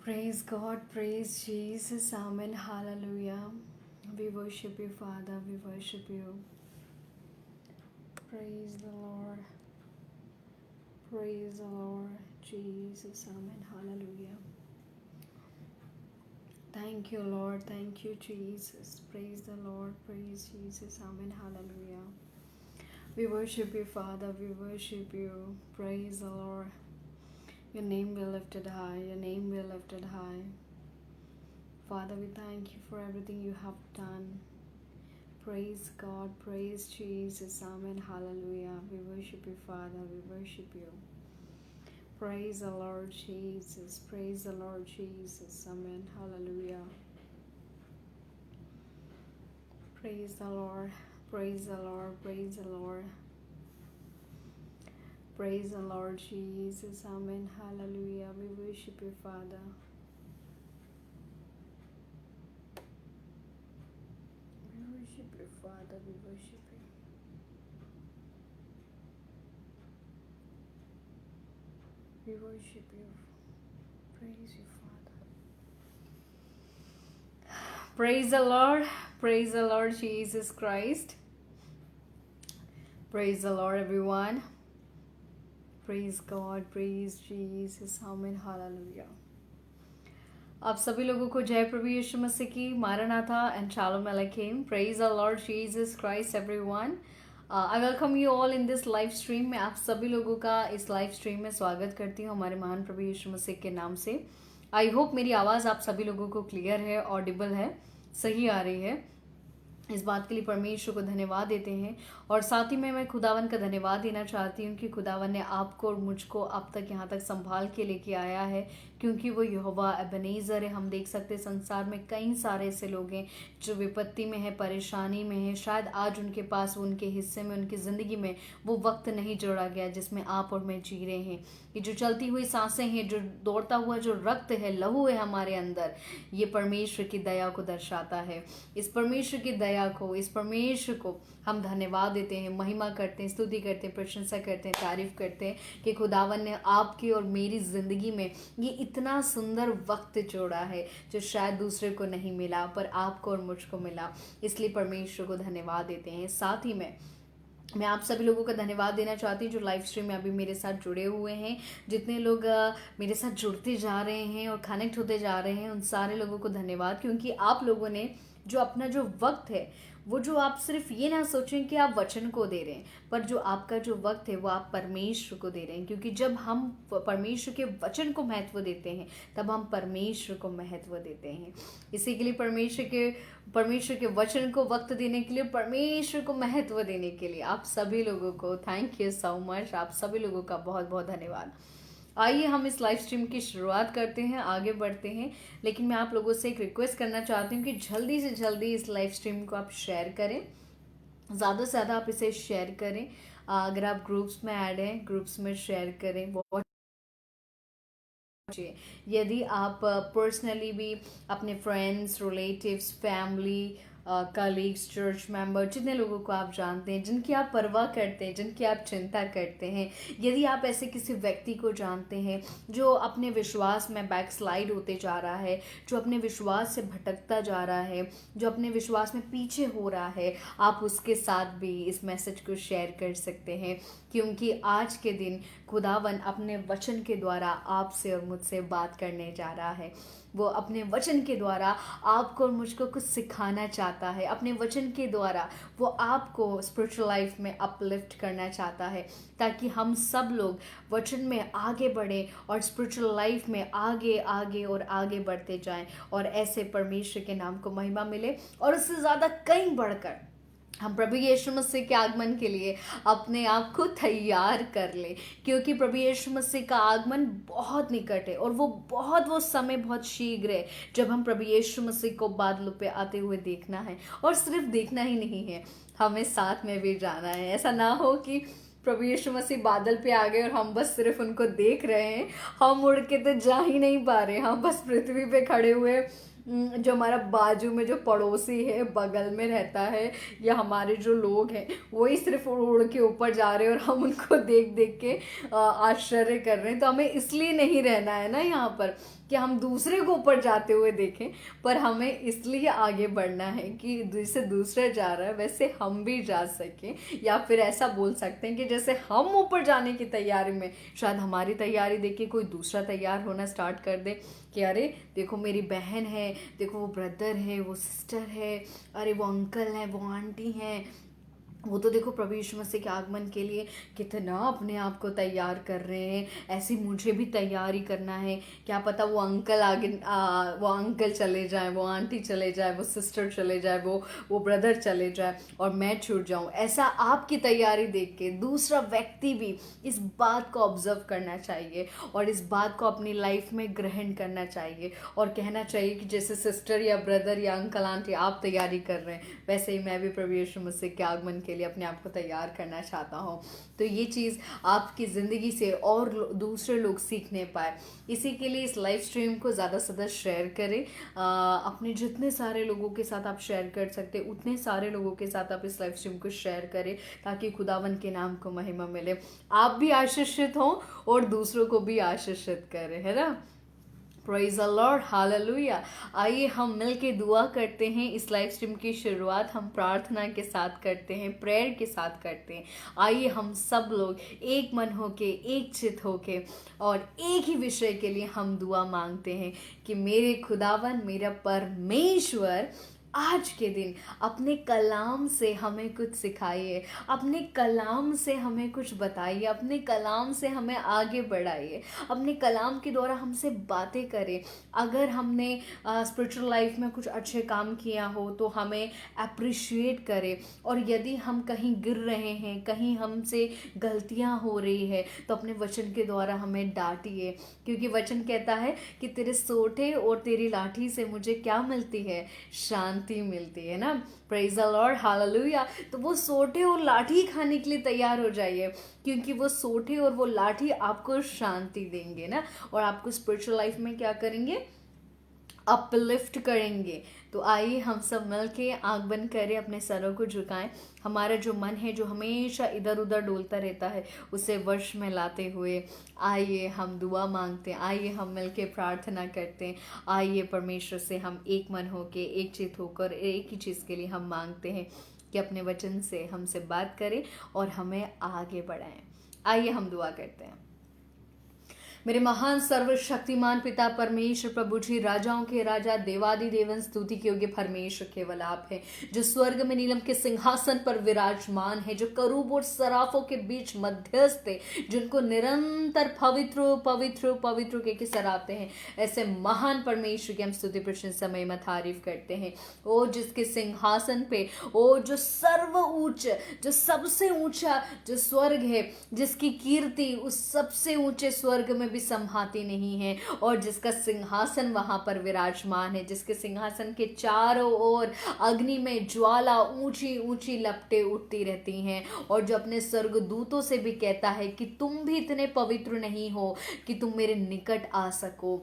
Praise God, praise Jesus, Amen, Hallelujah. We worship you, Father, we worship you. Praise the Lord, praise the Lord, Jesus, Amen, Hallelujah. Thank you, Lord, thank you, Jesus. Praise the Lord, praise Jesus, Amen, Hallelujah. We worship you, Father, we worship you. Praise the Lord. Your name be lifted high, your name be lifted high. Father, we thank you for everything you have done. Praise God, praise Jesus, Amen, Hallelujah. We worship you, Father, we worship you. Praise the Lord Jesus, praise the Lord Jesus, Amen, Hallelujah. Praise the Lord, praise the Lord, praise the Lord. Praise the Lord Jesus, Amen, Hallelujah. We worship you, Father. We worship you, Father, we worship you. We worship you. Praise you, Father. Praise the Lord Jesus Christ. Praise the Lord, everyone. Praise God, praise Jesus, Amen, Hallelujah. आप सभी लोगों को जय प्रभु यीशु मसीह की, मारनाथा and shalom अलैकुम. Praise the Lord Jesus Christ everyone. I welcome you all in this live stream में. आप सभी लोगों का इस लाइव स्ट्रीम में स्वागत करती हूँ हमारे महान प्रभु यीशु मसीह के नाम से. आई होप मेरी आवाज़ आप सभी लोगों को क्लियर है, ऑडिबल है, सही आ रही है. इस बात के लिए परमेश्वर को धन्यवाद देते हैं. और साथ ही में मैं खुदावन का धन्यवाद देना चाहती हूँ कि खुदावन ने आपको और मुझको अब तक यहाँ तक संभाल के लेके आया है, क्योंकि वो यहोवा एबेनेज़र है. हम देख सकते हैं संसार में कई सारे ऐसे लोग हैं जो विपत्ति में है, परेशानी में है. शायद आज उनके पास, उनके हिस्से में, उनकी ज़िंदगी में वो वक्त नहीं जोड़ा गया जिसमें आप और मैं जी रहे हैं. ये जो चलती हुई सांसें हैं, जो दौड़ता हुआ जो रक्त है, लहू है हमारे अंदर, ये परमेश्वर की दया को दर्शाता है. इस परमेश्वर की दया को, इस परमेश्वर को हम धन्यवाद देते हैं, महिमा करते हैं, स्तुति करते हैं, प्रशंसा करते हैं, तारीफ करते हैं कि खुदावन ने आपकी और मेरी ज़िंदगी में ये इतना सुंदर वक्त जोड़ा है जो शायद दूसरे को नहीं मिला, पर आपको और मुझको मिला. इसलिए परमेश्वर को धन्यवाद देते हैं. साथ ही में मैं आप सभी लोगों का धन्यवाद देना चाहती हूँ जो लाइव स्ट्रीम में अभी मेरे साथ जुड़े हुए हैं. जितने लोग मेरे साथ जुड़ते जा रहे हैं और कनेक्ट होते जा रहे हैं, उन सारे लोगों को धन्यवाद, क्योंकि आप लोगों ने जो अपना जो वक्त है, वो जो आप सिर्फ ये ना सोचें कि आप वचन को दे रहे हैं, पर जो आपका जो वक्त है वो आप परमेश्वर को दे रहे हैं. क्योंकि जब हम परमेश्वर के वचन को महत्व देते हैं, तब हम परमेश्वर को महत्व देते हैं. इसी के लिए परमेश्वर के वचन को वक्त देने के लिए, परमेश्वर को महत्व देने के लिए आप सभी लोगों को थैंक यू सो मच. आप सभी लोगों का बहुत बहुत धन्यवाद. आइए हम इस लाइव स्ट्रीम की शुरुआत करते हैं, आगे बढ़ते हैं. लेकिन मैं आप लोगों से एक रिक्वेस्ट करना चाहती हूँ कि जल्दी से जल्दी इस लाइव स्ट्रीम को आप शेयर करें, ज़्यादा से ज़्यादा आप इसे शेयर करें. अगर आप ग्रुप्स में ऐड हैं, ग्रुप्स में शेयर करें. बहुत यदि आप पर्सनली भी अपने friends, relatives, family, colleagues, church member, जितने लोगों को आप जानते हैं, जिनकी आप परवाह करते हैं, जिनकी आप चिंता करते हैं, यदि आप ऐसे किसी व्यक्ति को जानते हैं जो अपने विश्वास में बैकस्लाइड होते जा रहा है, जो अपने विश्वास से भटकता जा रहा है, जो अपने विश्वास में पीछे हो रहा है, आप उसके साथ भी इस मैसेज को शेयर कर सकते हैं. क्योंकि आज के दिन खुदावन अपने वचन के द्वारा आपसे और मुझसे बात करने जा रहा है. वो अपने वचन के द्वारा आपको और मुझको कुछ सिखाना चाहता है. अपने वचन के द्वारा वो आपको स्पिरिचुअल लाइफ में अपलिफ्ट करना चाहता है, ताकि हम सब लोग वचन में आगे बढ़ें और स्पिरिचुअल लाइफ में आगे आगे और आगे बढ़ते जाएं, और ऐसे परमेश्वर के नाम को महिमा मिले. और उससे ज़्यादा कहीं बढ़कर हम प्रभु यीशु मसीह के आगमन के लिए अपने आप को तैयार कर ले, क्योंकि प्रभु यीशु मसीह का आगमन बहुत निकट है. और वो समय बहुत शीघ्र है जब हम प्रभु यीशु मसीह को बादलों पे आते हुए देखना है. और सिर्फ देखना ही नहीं है, हमें साथ में भी जाना है. ऐसा ना हो कि प्रभु यीशु मसीह बादल पे आ गए और हम बस सिर्फ उनको देख रहे हैं, हम उड़ के तो जा ही नहीं पा रहे, हम बस पृथ्वी पे खड़े हुए जो हमारा बाजू में जो पड़ोसी है, बगल में रहता है, या हमारे जो लोग हैं वही सिर्फ उड़ उड़ के ऊपर जा रहे हैं और हम उनको देख देख के आश्चर्य कर रहे हैं। तो हमें इसलिए नहीं रहना है ना यहाँ पर कि हम दूसरे को ऊपर जाते हुए देखें, पर हमें इसलिए आगे बढ़ना है कि जैसे दूसरा जा रहा है वैसे हम भी जा सकें। या फिर ऐसा बोल सकते हैं कि जैसे हम ऊपर जाने की तैयारी में, शायद हमारी तैयारी देख के कोई दूसरा तैयार होना स्टार्ट कर दे कि अरे देखो मेरी बहन है, देखो वो ब्रदर है, वो सिस्टर है, अरे वो अंकल है, वो आंटी हैं, वो तो देखो प्रभु यीशु मसीह के आगमन के लिए कितना अपने आप को तैयार कर रहे हैं, ऐसे मुझे भी तैयारी करना है। क्या पता वो अंकल आगे वो अंकल चले जाए, वो आंटी चले जाए, वो सिस्टर चले जाए, वो ब्रदर चले जाए और मैं छूट जाऊं। ऐसा आपकी तैयारी देख के दूसरा व्यक्ति भी इस बात को ऑब्जर्व करना चाहिए और इस बात को अपनी लाइफ में ग्रहण करना चाहिए और कहना चाहिए कि जैसे सिस्टर या ब्रदर या अंकल आंटी आप तैयारी कर रहे हैं, वैसे ही मैं भी प्रभु यीशु मसीह के आगमन के लिए अपने आप को तैयार करना चाहता हूँ। तो ये चीज़ आपकी ज़िंदगी से और दूसरे लोग सीखने पाए, इसी के लिए इस लाइव स्ट्रीम को ज़्यादा से ज़्यादा शेयर करें। अपने जितने सारे लोगों के साथ आप शेयर कर सकते उतने सारे लोगों के साथ आप इस लाइव स्ट्रीम को शेयर करें, ताकि खुदावन के नाम को महिमा मिले, आप भी आशीषित हों और दूसरों को भी आशीषित करें, है ना। Praise the Lord, hallelujah. आइए हम मिलके दुआ करते हैं। इस लाइव स्ट्रीम की शुरुआत हम प्रार्थना के साथ करते हैं, प्रेयर के साथ करते हैं। आइए हम सब लोग एक मन होके, एक चित होके और एक ही विषय के लिए हम दुआ मांगते हैं कि मेरे खुदावन, मेरा परमेश्वर आज के दिन अपने कलाम से हमें कुछ सिखाइए, अपने कलाम से हमें कुछ बताइए, अपने कलाम से हमें आगे बढ़ाइए, अपने कलाम के द्वारा हमसे बातें करें। अगर हमने स्पिरिचुअल लाइफ में कुछ अच्छे काम किया हो तो हमें अप्रिशिएट करें, और यदि हम कहीं गिर रहे हैं, कहीं हमसे गलतियां हो रही है, तो अपने वचन के द्वारा हमें डांटिए, क्योंकि वचन कहता है कि तेरे सोटे और तेरी लाठी से मुझे क्या मिलती है? शांति मिलती है ना। Praise the Lord, hallelujah. तो वो सोटे और लाठी खाने के लिए तैयार हो जाइए, क्योंकि वो सोटे और वो लाठी आपको शांति देंगे ना, और आपको स्पिरिचुअल लाइफ में क्या करेंगे? अपलिफ्ट करेंगे। तो आइए हम सब मिल के आँख बंद करें, अपने सरों को झुकाएं। हमारा जो मन है जो हमेशा इधर उधर डोलता रहता है, उसे वश में लाते हुए आइए हम दुआ मांगते हैं, आइए हम मिल के प्रार्थना करते हैं। आइए परमेश्वर से हम एक मन होके, एक चित होकर एक ही चीज़ के लिए हम मांगते हैं कि अपने वचन से हमसे बात करें और हमें आगे बढ़ाएं। आइए हम दुआ करते हैं। मेरे महान सर्वशक्तिमान पिता परमेश्वर प्रभु जी, राजाओं के राजा, देवादि देवन, स्तुति के योग्य परमेश्वर केवल आप है, जो स्वर्ग में नीलम के सिंहासन पर विराजमान है, जो करूब और सराफों के बीच मध्यस्थ है, जिनको निरंतर पवित्र पवित्र पवित्र के सराहते हैं। ऐसे महान परमेश्वर की हम स्तुति प्रशंसा महिमा तारीफ करते हैं। ओ जिसके सिंहासन पे, ओ जो सर्व ऊंच, जो सबसे ऊंचा जो स्वर्ग है, जिसकी कीर्ति उस सबसे ऊंचे स्वर्ग में भी संभाती नहीं है, और जिसका सिंहासन वहां पर विराजमान है, जिसके सिंहासन के चारों ओर अग्नि में ज्वाला ऊंची ऊंची लपटें उठती रहती हैं, और जो अपने स्वर्गदूतों से भी कहता है कि तुम भी इतने पवित्र नहीं हो कि तुम मेरे निकट आ सको।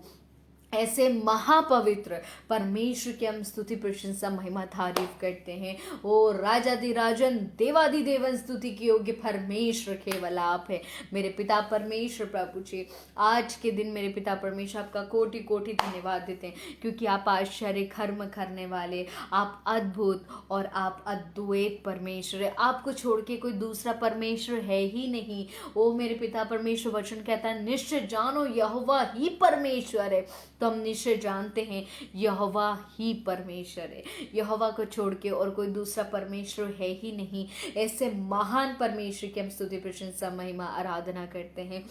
ऐसे महापवित्र परमेश्वर की हम स्तुति प्रशंसा महिमा तारीफ करते हैं। ओ राजाधिराजन, देवाधिदेवन, स्तुति के योग्य परमेश्वर केवल आप है। मेरे पिता परमेश्वर प्रभु जी, आज के दिन मेरे पिता परमेश्वर आपका कोटि कोटि धन्यवाद देते हैं, क्योंकि आप आश्चर्य कर्म करने वाले, आप अद्भुत और आप अद्वैत परमेश्वर है। आपको छोड़ के कोई दूसरा परमेश्वर है ही नहीं। ओ मेरे पिता परमेश्वर, वचन कहता है निश्चय जानो यहोवा ही परमेश्वर है। तो हम निश्चय जानते हैं यहोवा ही परमेश्वर है। यहोवा को छोड़ के और कोई दूसरा परमेश्वर है ही नहीं। ऐसे महान परमेश्वर की हम स्तुति प्रशंसा महिमा आराधना करते हैं,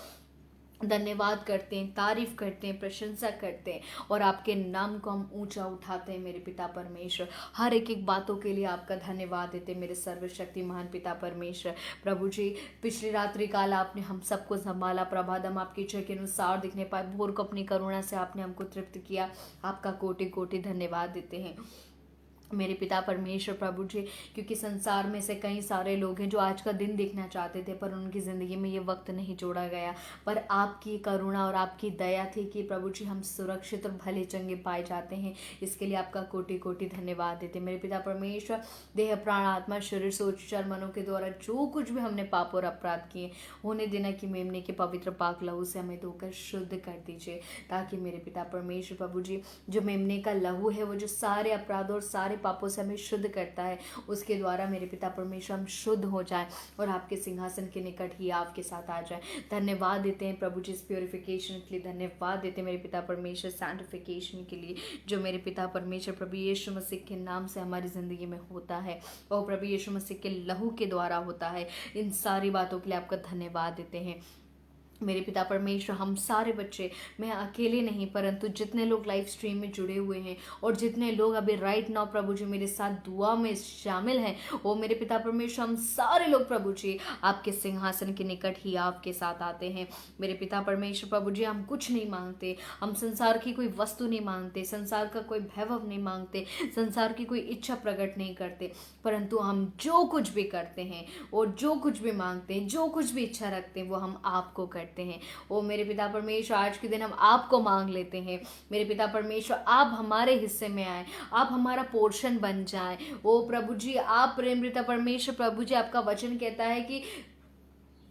धन्यवाद करते हैं, तारीफ करते हैं, प्रशंसा करते हैं, और आपके नाम को हम ऊंचा उठाते हैं। मेरे पिता परमेश्वर, हर एक एक बातों के लिए आपका धन्यवाद देते हैं। मेरे सर्वशक्ति महान पिता परमेश्वर प्रभु जी, पिछली रात्रि काल आपने हम सबको संभाला, प्रभात हम आपकी इच्छा के अनुसार दिखने पाए, भोर को अपनी करुणा से आपने हमको तृप्त किया। आपका कोटि कोटि धन्यवाद देते हैं। मेरे पिता परमेश्वर प्रभु जी, क्योंकि संसार में से कई सारे लोग हैं जो आज का दिन देखना चाहते थे, पर उनकी ज़िंदगी में ये वक्त नहीं जोड़ा गया। पर आपकी करुणा और आपकी दया थी कि प्रभु जी हम सुरक्षित और भले चंगे पाए जाते हैं। इसके लिए आपका कोटि कोटि धन्यवाद देते मेरे पिता परमेश्वर। देह प्राण आत्मा शरीर सोच विचार मनों के द्वारा जो कुछ भी हमने पाप और अपराध किए, होने देना कि मेमने के पवित्र पाक लहू से हमें धोकर शुद्ध कर दीजिए, ताकि मेरे पिता परमेश्वर प्रभु जी, जो मेमने का लहू है वो जो सारे अपराधों और सारे पापों से हमें शुद्ध करता है, उसके द्वारा मेरे पिता परमेश्वर हम शुद्ध हो जाएं और आपके सिंहासन के निकट ही आपके साथ आ जाएं। धन्यवाद देते हैं प्रभु जी इस प्योरिफिकेशन के लिए, धन्यवाद देते हैं मेरे पिता परमेश्वर सैंटिफिकेशन के लिए, जो मेरे पिता परमेश्वर प्रभु यीशु मसीह के नाम से हमारी ज़िंदगी में होता है और प्रभु यीशु मसीह के लहू के द्वारा होता है। इन सारी बातों के लिए आपका धन्यवाद देते हैं मेरे पिता परमेश्वर। हम सारे बच्चे, मैं अकेले नहीं परंतु जितने लोग लाइव स्ट्रीम में जुड़े हुए हैं और जितने लोग अभी राइट नाउ प्रभु जी मेरे साथ दुआ में शामिल हैं, वो मेरे पिता परमेश्वर हम सारे लोग प्रभु जी आपके सिंहासन के निकट ही आपके साथ आते हैं। मेरे पिता परमेश्वर प्रभु जी हम कुछ नहीं मांगते, हम संसार की कोई वस्तु नहीं मांगते, संसार का कोई वैभव नहीं मांगते, संसार की कोई इच्छा प्रकट नहीं करते, परंतु हम जो कुछ भी करते हैं और जो कुछ भी मांगते हैं, जो कुछ भी इच्छा रखते हैं, वो हम आपको करते हैं। ओ मेरे पिता परमेश्वर, आज के दिन हम आपको मांग लेते हैं मेरे पिता परमेश्वर, आप हमारे हिस्से में आए, आप हमारा पोर्शन बन जाएं। ओ प्रभु जी, आप प्रेम पिता परमेश्वर प्रभु जी, आपका वचन कहता है कि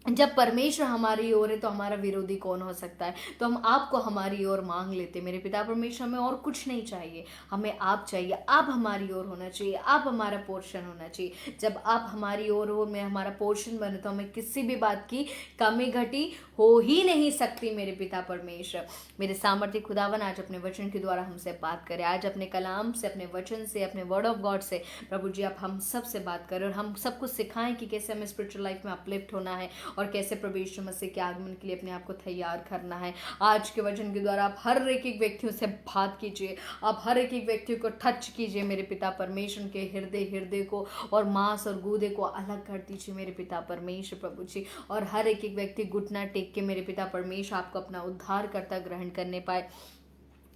जब परमेश्वर हमारी ओर है तो हमारा विरोधी कौन हो सकता है। तो हम आपको हमारी ओर मांग लेते मेरे पिता परमेश्वर, हमें और कुछ नहीं चाहिए, हमें आप चाहिए, आप हमारी ओर होना चाहिए, आप हमारा पोर्शन होना चाहिए। जब आप हमारी ओर हो, मैं हमारा पोर्शन बने, तो हमें किसी भी बात की कमी घटी हो ही नहीं सकती मेरे पिता परमेश्वर। मेरे सामर्थ्य खुदावन आज अपने वचन के द्वारा हमसे बात करें, आज अपने कलाम से, अपने वचन से, अपने वर्ड ऑफ गॉड से प्रभु जी आप हम सब से बात करें और हम सबको सिखाएं कि कैसे हमें स्पिरिचुअल लाइफ में अपलिफ्ट होना है और कैसे प्रभु यीशु मसीह के आगमन के लिए अपने आप को तैयार करना है। आज के वचन के द्वारा आप हर एक व्यक्तियों से बात कीजिए, आप हर एक व्यक्ति को टच कीजिए मेरे पिता परमेश्वर के हृदय को और मांस और गूदे को अलग कर दीजिए मेरे पिता परमेश्वर प्रभु जी, और हर एक व्यक्ति घुटना टेक के मेरे पिता परमेश्वर आपको अपना उद्धार करता ग्रहण करने पाए।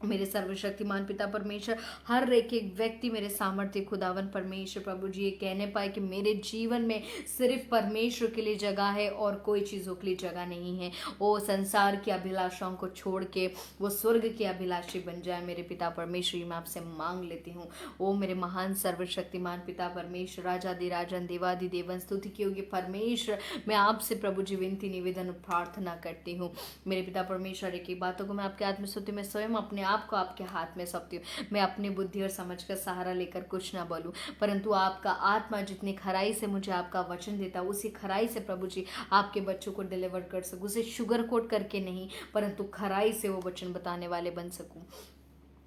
मेरे सर्वशक्तिमान पिता परमेश्वर, हर एक व्यक्ति मेरे सामर्थ्य खुदावन परमेश्वर प्रभु जी ये कहने पाए कि मेरे जीवन में सिर्फ परमेश्वर के लिए जगह है और कोई चीज़ों के लिए जगह नहीं है। वो संसार की अभिलाषाओं को छोड़ के वो स्वर्ग की अभिलाषी बन जाए मेरे पिता परमेश्वर, मैं आपसे मांग लेती हूँ। ओ मेरे महान सर्वशक्तिमान पिता परमेश्वर, राजाधिराजन देवाधिदेवन स्तुति की योग्य परमेश्वर, मैं आपसे प्रभु जी विनती निवेदन प्रार्थना करती हूँ मेरे पिता परमेश्वर। एक बातों को मैं आपके आत्मस्तुति में स्वयं अपने आपको आपके हाथ में सौंपती हूँ। मैं अपनी बुद्धि और समझ का सहारा लेकर कुछ ना बोलूँ, परंतु आपका आत्मा जितनी खराई से मुझे आपका वचन देता है, उसी खराई से प्रभु जी आपके बच्चों को डिलीवर कर सकूँ, उसे शुगर कोट करके नहीं परंतु खराई से वो वचन बताने वाले बन सकूँ।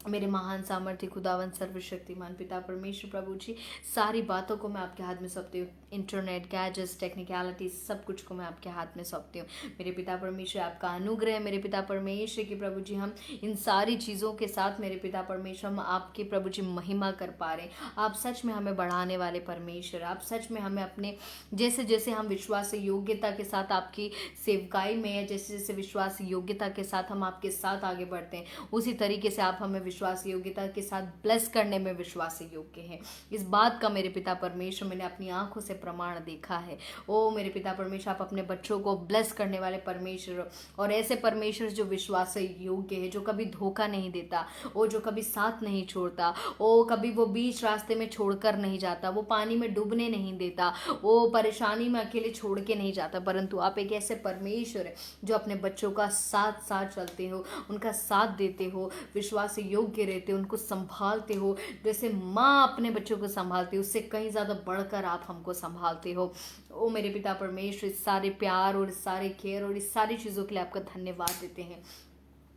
मेरे महान सामर्थ्य खुदावन सर्वशक्तिमान पिता परमेश्वर प्रभु जी, सारी बातों को मैं आपके हाथ में सौंपती हूँ, इंटरनेट गैजेट्स टेक्निकलिटीज सब कुछ को मैं आपके हाथ में सौंपती हूँ मेरे पिता परमेश्वर। आपका अनुग्रह मेरे पिता परमेश्वर की प्रभु जी, हम इन सारी चीज़ों के साथ मेरे पिता परमेश्वर हम आपकी प्रभु जी महिमा कर पा रहे हैं। आप सच में हमें बढ़ाने वाले परमेश्वर, आप सच में हमें अपने जैसे जैसे हम विश्वास योग्यता के साथ आपकी सेवकाई में है, जैसे जैसे विश्वास योग्यता के साथ हम आपके साथ आगे बढ़ते हैं, उसी तरीके से आप हमें विश्वास योग्यता के साथ ब्लेस करने में विश्वास योग्य है। इस बात का मेरे पिता परमेश्वर मैंने अपनी आंखों से प्रमाण देखा है। ओ मेरे पिता परमेश्वर, आप अपने बच्चों को ब्लेस करने वाले परमेश्वर और ऐसे परमेश्वर जो विश्वास योग्य है, जो कभी धोखा नहीं देता, वो जो कभी साथ नहीं छोड़ता, वो कभी वो बीच रास्ते में छोड़कर नहीं जाता, वो पानी में डूबने नहीं देता, वो परेशानी में अकेले छोड़ के नहीं जाता, परंतु आप एक ऐसे परमेश्वर है जो अपने बच्चों का साथ साथ चलते हो, उनका साथ देते हो, विश्वास योग्य रहते हो, उनको संभालते हो, जैसे माँ अपने बच्चों को संभालती है उससे कहीं ज़्यादा बढ़कर आप हमको संभालते हो। ओ मेरे पिता परमेश्वर, इस सारे प्यार और इस सारे केयर और इस सारी चीज़ों के लिए आपका धन्यवाद देते हैं।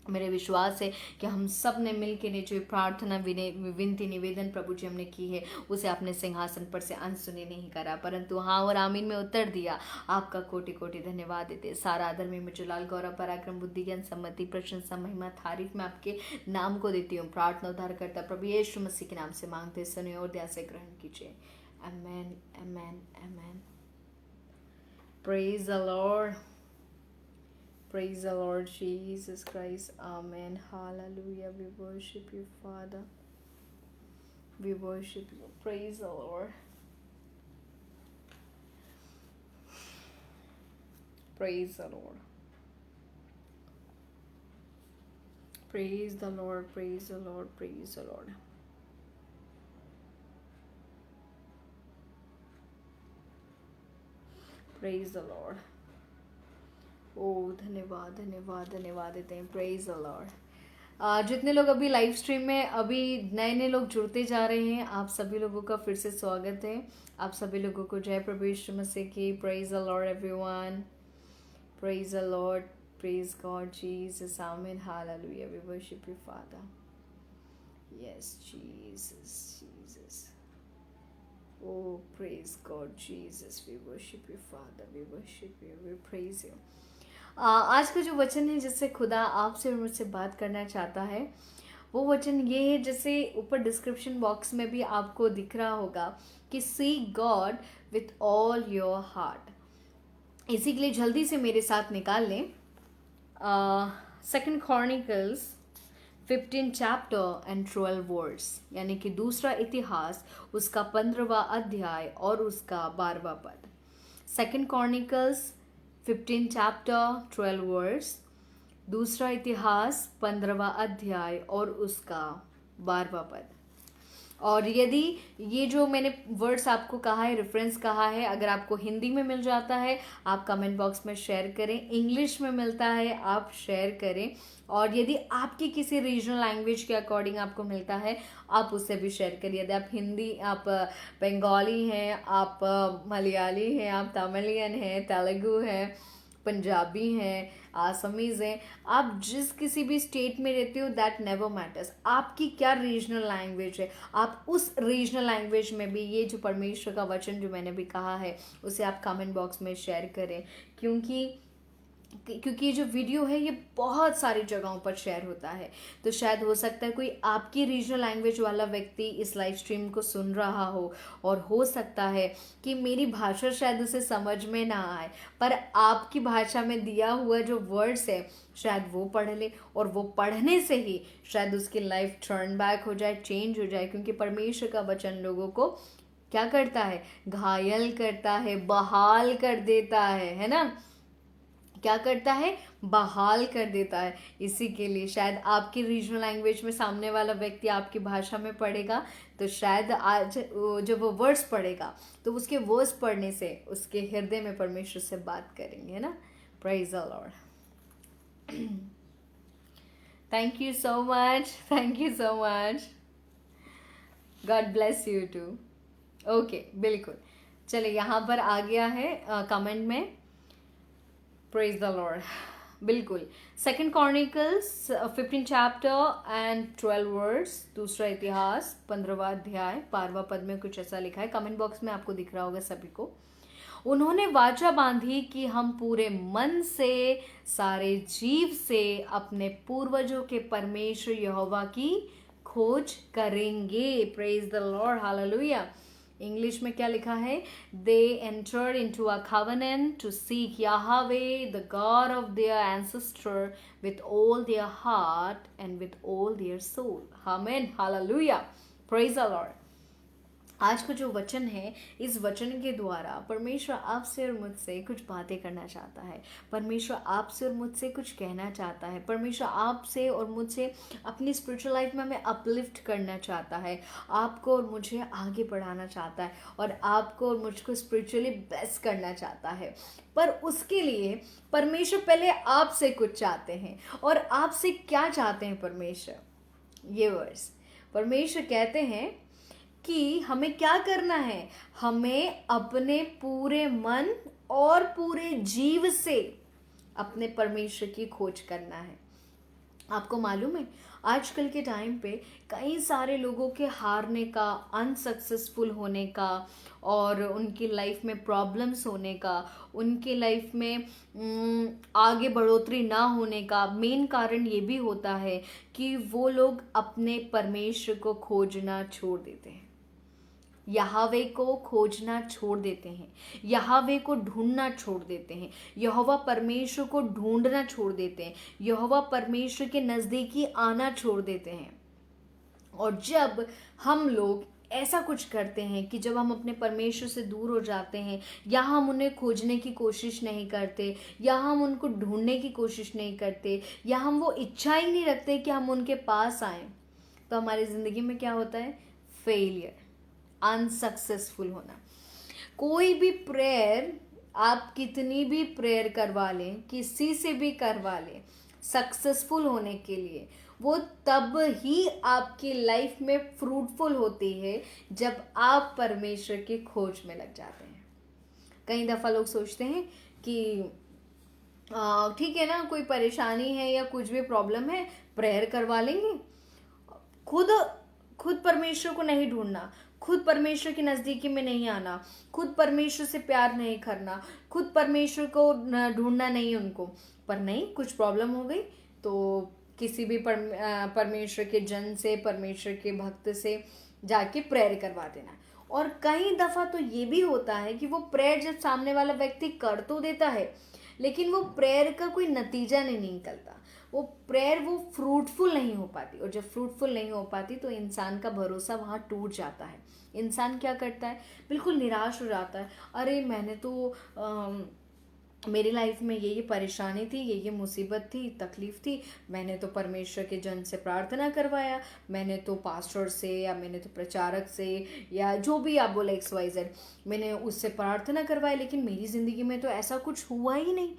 मेरे विश्वास है कि हम सब ने मिल के जो प्रार्थना विनती निवेदन प्रभु जी हमने की है, उसे अपने सिंहासन पर से अनसुनी नहीं करा, परंतु हाँ और आमीन में उत्तर दिया। आपका कोटि कोटि धन्यवाद देते। सारा आदर में जलाल गौरव पराक्रम बुद्धि ज्ञान सम्मति प्रशंसा महिमा तारीफ में आपके नाम को देती हूँ। प्रार्थना उद्धार करता प्रभु यीशु मसीह के नाम से मांगते, सुनिए और दया से ग्रहण कीजिए। Amen amen amen. Praise the Lord, praise the Lord Jesus Christ. Amen. Hallelujah. We worship you, Father. We worship you. Praise the Lord. Praise the Lord. Praise the Lord. Praise the Lord. Praise the Lord. Praise the Lord. ओ धन्यवाद धन्यवाद धन्यवाद देते हैं. Praise the Lord. जितने लोग अभी live stream में अभी नए नए लोग जुड़ते जा रहे हैं, आप सभी लोगों का फिर से स्वागत है. आप सभी लोगों को जय प्रभु यीशु मसीह की. Praise the Lord everyone. Praise the Lord. Praise God Jesus. Amen. Hallelujah. We worship you Father. Yes Jesus Jesus. Oh, praise God, Jesus. We worship you, Father. We worship you. We praise you. आज का जो वचन है जिससे खुदा आपसे और मुझसे बात करना चाहता है, वो वचन ये है, जैसे ऊपर डिस्क्रिप्शन बॉक्स में भी आपको दिख रहा होगा कि seek God with all your heart. इसी के लिए जल्दी से मेरे साथ निकाल लें 2 Chronicles 15 चैप्टर एंड 12 वर्ड्स, यानी कि दूसरा इतिहास उसका 15वां अध्याय और उसका 12वां पद. 2 Chronicles 15 चैप्टर 12 वर्ड्स, दूसरा इतिहास 15वां अध्याय और उसका 12वां पद. और यदि ये जो मैंने वर्ड्स आपको कहा है, रेफरेंस कहा है, अगर आपको हिंदी में मिल जाता है आप कमेंट बॉक्स में शेयर करें, इंग्लिश में मिलता है आप शेयर करें, और यदि आपकी किसी रीजनल लैंग्वेज के अकॉर्डिंग आपको मिलता है आप उससे भी शेयर करिए. यदि आप हिंदी, आप बंगाली हैं, आप मलयाली हैं, आप तमिलियन हैं, तेलुगु हैं, पंजाबी हैं, आसामीज हैं, आप जिस किसी भी स्टेट में रहते हो, दैट नेवर मैटर्स. आपकी क्या रीजनल लैंग्वेज है, आप उस रीजनल लैंग्वेज में भी ये जो परमेश्वर का वचन जो मैंने भी कहा है उसे आप कमेंट बॉक्स में शेयर करें. क्योंकि ये जो वीडियो है ये बहुत सारी जगहों पर शेयर होता है, तो शायद हो सकता है कोई आपकी रीजनल लैंग्वेज वाला व्यक्ति इस लाइव स्ट्रीम को सुन रहा हो, और हो सकता है कि मेरी भाषा शायद उसे समझ में ना आए, पर आपकी भाषा में दिया हुआ जो वर्ड्स है शायद वो पढ़ ले, और वो पढ़ने से ही शायद उसकी लाइफ टर्न बैक हो जाए, चेंज हो जाए. क्योंकि परमेश्वर का वचन लोगों को क्या करता है, घायल करता है, बहाल कर देता है ना. क्या करता है, बहाल कर देता है. इसी के लिए शायद आपकी रीजनल लैंग्वेज में सामने वाला व्यक्ति आपकी भाषा में पढ़ेगा, तो शायद आज जब वो वर्ड्स पढ़ेगा तो उसके वर्ड्स पढ़ने से उसके हृदय में परमेश्वर से बात करेंगे, है ना. Praise the Lord. Thank you so much, thank you so much. God bless you too. Okay, बिल्कुल. चलिए, यहाँ पर आ गया है कमेंट में. Praise the Lord. बिल्कुल. 2 Chronicles 15 चैप्टर एंड 12 वर्ड्स, दूसरा इतिहास 15वां अध्याय 12वां पद में कुछ ऐसा लिखा है. कमेंट बॉक्स में आपको दिख रहा होगा सभी को. उन्होंने वाचा बांधी कि हम पूरे मन से, सारे जीव से अपने पूर्वजों के परमेश्वर यहोवा की खोज करेंगे. Praise the Lord. Hallelujah. English में क्या लिखा है, they entered into a covenant to seek Yahweh the God of their ancestor with all their heart and with all their soul. आमीन. हालेलुया. Praise the Lord. आज का जो वचन है, इस वचन के द्वारा परमेश्वर आपसे और मुझसे कुछ बातें करना चाहता है. परमेश्वर आपसे और मुझसे कुछ कहना चाहता है. परमेश्वर आपसे और मुझसे अपनी स्पिरिचुअल लाइफ में हमें अपलिफ्ट करना चाहता है, आपको और मुझे आगे बढ़ाना चाहता है, और आपको और मुझको स्पिरिचुअली ब्लेस करना चाहता है. पर उसके लिए परमेश्वर पहले आपसे कुछ चाहते हैं. और आपसे क्या चाहते हैं परमेश्वर? ये वर्स परमेश्वर कहते हैं कि हमें क्या करना है, हमें अपने पूरे मन और पूरे जीव से अपने परमेश्वर की खोज करना है. आपको मालूम है, आजकल के टाइम पे कई सारे लोगों के हारने का, अनसक्सेसफुल होने का, और उनकी लाइफ में प्रॉब्लम्स होने का, उनकी लाइफ में आगे बढ़ोतरी ना होने का मेन कारण ये भी होता है कि वो लोग अपने परमेश्वर को खोजना छोड़ देते हैं, यहोवा को खोजना छोड़ देते हैं, यहोवा को ढूंढना छोड़ देते हैं, यहोवा परमेश्वर को ढूंढना छोड़ देते हैं, यहोवा परमेश्वर के नज़दीकी आना छोड़ देते हैं. और जब हम लोग ऐसा कुछ करते हैं कि जब हम अपने परमेश्वर से दूर हो जाते हैं, या हम उन्हें खोजने की कोशिश नहीं करते, या हम उनको ढूंढने की कोशिश नहीं करते, या हम वो इच्छा ही नहीं रखते कि हम उनके पास आएं, तो हमारी ज़िंदगी में क्या होता है? फेलियर, अनसक्सेसफुल होना। कोई भी प्रेयर, आप कितनी भी प्रेयर करवा लें, किसी से भी करवा लें, सक्सेसफुल होने के लिए, वो तब ही आपकी लाइफ में फ्रूटफुल होती है जब आप परमेश्वर की खोज में लग जाते हैं। कई दफ़ा लोग सोचते हैं कि ठीक है ना, कोई परेशानी है या कुछ भी प्रॉब्लम है, प्रेयर करवा लेंगे। खुद खुद परमेश्वर को नहीं ढूंढना, खुद परमेश्वर की नज़दीकी में नहीं आना, खुद परमेश्वर से प्यार नहीं करना, खुद परमेश्वर को ढूंढना नहीं उनको। पर नहीं, कुछ प्रॉब्लम हो गई तो किसी भी परमेश्वर के जन से, परमेश्वर के भक्त से जाके प्रेयर करवा देना। और कई दफ़ा तो ये भी होता है कि वो प्रेयर जब सामने वाला व्यक्ति कर तो देता है, लेकिन वो प्रेयर का कोई नतीजा नहीं निकलता, वो प्रेयर वो फ्रूटफुल नहीं हो पाती। और जब फ्रूटफुल नहीं हो पाती तो इंसान का भरोसा वहाँ टूट जाता है। इंसान क्या करता है? बिल्कुल निराश हो जाता है। अरे मैंने तो मेरी लाइफ में ये परेशानी थी, ये मुसीबत थी, तकलीफ थी, मैंने तो परमेश्वर के जन से प्रार्थना करवाया, मैंने तो पास्टर से, या मैंने तो प्रचारक से, या जो भी आप बोले XYZ, मैंने उससे प्रार्थना करवाई, लेकिन मेरी ज़िंदगी में तो ऐसा कुछ हुआ ही नहीं।